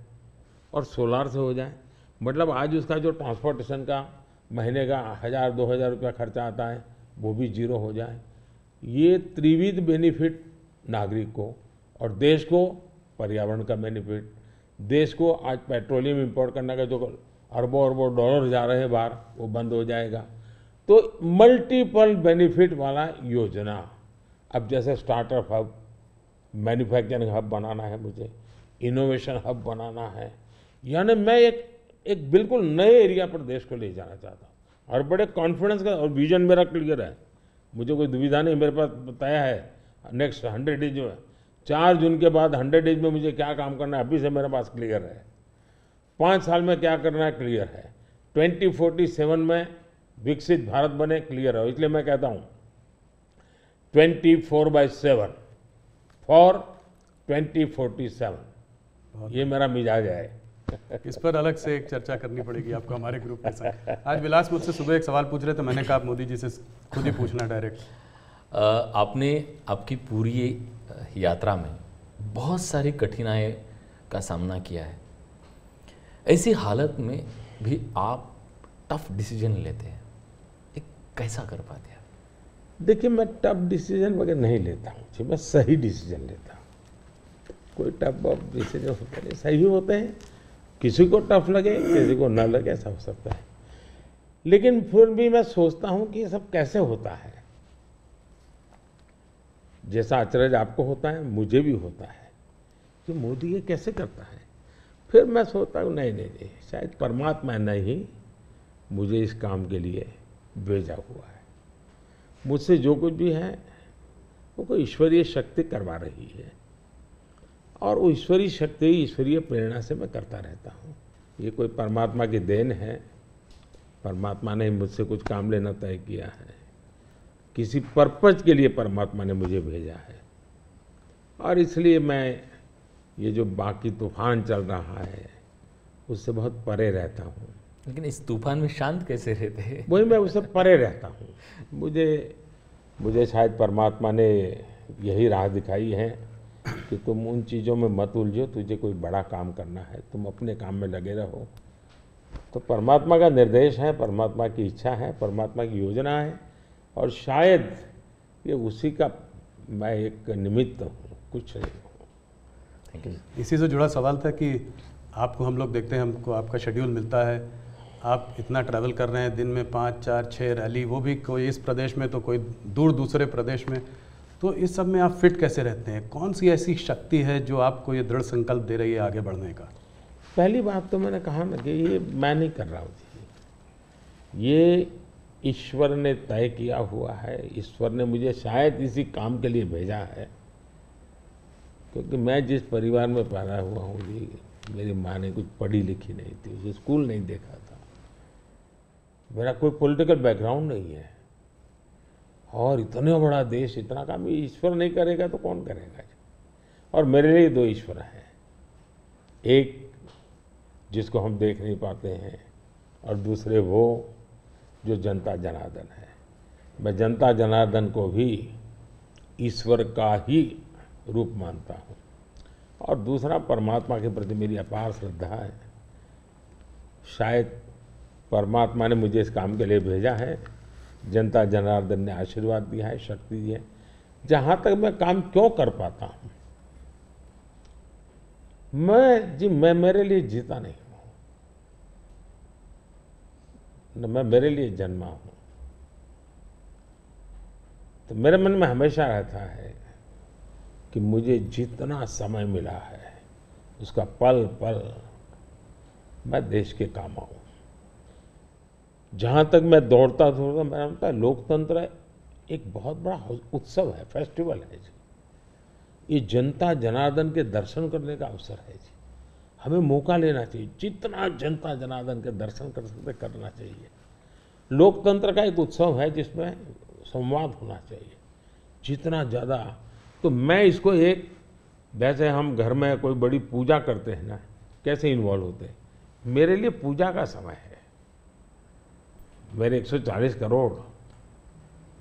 और सोलार से हो जाए। मतलब आज उसका जो ट्रांसपोर्टेशन का महीने का 1000-2000 रुपया खर्चा आता है, वो भी 0 हो जाए। ये त्रिविध बेनिफिट नागरिक को और देश को, पर्यावरण का बेनिफिट, देश को आज पेट्रोलियम इंपोर्ट करने का जो अरबों अरबों डॉलर जा रहे हैं बाहर, वो बंद हो जाएगा। तो मल्टीपल बेनिफिट वाला योजना। अब जैसे स्टार्टअप हब, मैन्युफैक्चरिंग हब बनाना है मुझे, इनोवेशन हब बनाना है, यानी मैं एक बिल्कुल नए एरिया पर देश को ले जाना चाहता हूँ, और बड़े कॉन्फिडेंस का, और विजन मेरा क्लियर है, मुझे कोई दुविधा नहीं। मेरे पास तय है नेक्स्ट 100 डेज में, 4 जून के बाद 100 डेज में मुझे क्या काम करना है, अभी से मेरे पास क्लियर है। 5 साल में क्या करना है, क्लियर है। 2047 में विकसित भारत बने, क्लियर है। इसलिए मैं कहता हूँ 24/7 फॉर 2047, ये मेरा मिजाज है। इस पर अलग से एक चर्चा करनी पड़ेगी आपको हमारे ग्रुप के साथ। आज विलास मुझसे सुबह एक सवाल पूछ रहे थे, मैंने कहा आप मोदी जी से खुद ही पूछना डायरेक्ट। आपने आपकी पूरी यात्रा में बहुत सारी कठिनाई का सामना किया है। ऐसी हालत में भी आप टफ डिसीजन लेते हैं, ये कैसा कर पाते हैं? देखिए, मैं टफ डिसीजन वगैरह नहीं लेता हूँ जी, मैं सही डिसीजन लेता हूँ। कोई टफ डिसीजन होता नहीं, सही होते हैं। किसी को टफ लगे, किसी को ना लगे, ऐसा हो सकता है। लेकिन फिर भी मैं सोचता हूँ कि ये सब कैसे होता है। जैसा अचरज आपको होता है, मुझे भी होता है कि मोदी ये कैसे करता है। फिर मैं सोचता हूँ नहीं, शायद परमात्मा ने ही मुझे इस काम के लिए भेजा हुआ है। मुझसे जो कुछ भी है वो कोई ईश्वरीय शक्ति करवा रही है, और वो ईश्वरीय शक्ति, ईश्वरीय प्रेरणा से मैं करता रहता हूँ। ये कोई परमात्मा की देन है, परमात्मा ने मुझसे कुछ काम लेना तय किया है, किसी पर्पज के लिए परमात्मा ने मुझे भेजा है। और इसलिए मैं ये जो बाकी तूफान चल रहा है उससे बहुत परे रहता हूँ। लेकिन इस तूफान में शांत कैसे रहते हैं? वही, मैं उससे परे रहता हूँ। मुझे शायद परमात्मा ने यही राह दिखाई है कि तुम उन चीज़ों में मत उलझो, तुझे कोई बड़ा काम करना है, तुम अपने काम में लगे रहो। तो परमात्मा का निर्देश है, परमात्मा की इच्छा है, परमात्मा की योजना है, और शायद ये उसी का मैं एक निमित्त हूँ, कुछ नहीं हूँ। इसी से जुड़ा सवाल था कि आपको हम लोग देखते हैं, हमको आपका शेड्यूल मिलता है, आप इतना ट्रैवल कर रहे हैं, दिन में 5, 4, 6 रैली, वो भी कोई इस प्रदेश में तो कोई दूर दूसरे प्रदेश में। तो इस सब में आप फिट कैसे रहते हैं? कौन सी ऐसी शक्ति है जो आपको ये दृढ़ संकल्प दे रही है आगे बढ़ने का? पहली बात तो मैंने कहा ना कि ये मैं नहीं कर रहा हूँ जी, ये ईश्वर ने तय किया हुआ है। ईश्वर ने मुझे शायद इसी काम के लिए भेजा है। क्योंकि मैं जिस परिवार में पैदा हुआ हूँ जी, मेरी माँ ने कुछ पढ़ी लिखी नहीं थी, उसे स्कूल नहीं देखा था, मेरा कोई पॉलिटिकल बैकग्राउंड नहीं है, और इतना बड़ा देश, इतना काम ईश्वर नहीं करेगा तो कौन करेगा। और मेरे लिए दो ईश्वर हैं, एक जिसको हम देख नहीं पाते हैं और दूसरे वो जो जनता जनार्दन है। मैं जनता जनार्दन को भी ईश्वर का ही रूप मानता हूँ, और दूसरा परमात्मा के प्रति मेरी अपार श्रद्धा है। शायद परमात्मा ने मुझे इस काम के लिए भेजा है, जनता जनार्दन ने आशीर्वाद दिया है, शक्ति दी है। जहाँ तक मैं काम क्यों कर पाता हूँ, मैं मेरे लिए जीता नहीं हूँ, न मैं मेरे लिए जन्मा हूँ। तो मेरे मन में हमेशा रहता है कि मुझे जितना समय मिला है उसका पल पल मैं देश के काम आऊँ। जहाँ तक मैं दौड़ता मेरा लगता है लोकतंत्र एक बहुत बड़ा उत्सव है, फेस्टिवल है जी। ये जनता जनार्दन के दर्शन करने का अवसर है जी। हमें मौका लेना चाहिए, जितना जनता जनार्दन के दर्शन कर सकते करना चाहिए। लोकतंत्र का एक उत्सव है जिसमें संवाद होना चाहिए जितना ज़्यादा। तो मैं इसको एक, जैसे हम घर में कोई बड़ी पूजा करते हैं ना, कैसे इन्वॉल्व होते हैं, मेरे लिए पूजा का समय है। मेरे 140 करोड़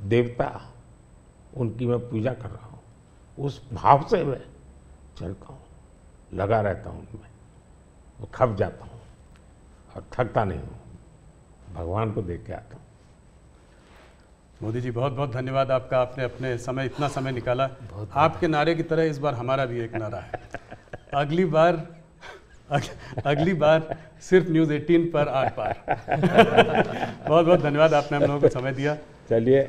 देवता, उनकी मैं पूजा कर रहा हूँ, उस भाव से मैं चलता हूँ, लगा रहता हूँ उनमें, वो खप जाता हूँ और थकता नहीं हूँ, भगवान को देख के आता हूँ। मोदी जी बहुत बहुत धन्यवाद आपका, आपने अपने समय, इतना समय निकाला। आपके नारे की तरह इस बार हमारा भी एक नारा है, अगली बार सिर्फ न्यूज़ 18 पर आर पार। बहुत बहुत धन्यवाद, आपने हम लोगों को समय दिया। चलिए,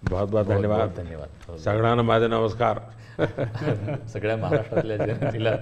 बहुत बहुत धन्यवाद। धन्यवाद। सगळ्यांना माझे नमस्कार। सगळ्या महाराष्ट्रातल्या जनतेला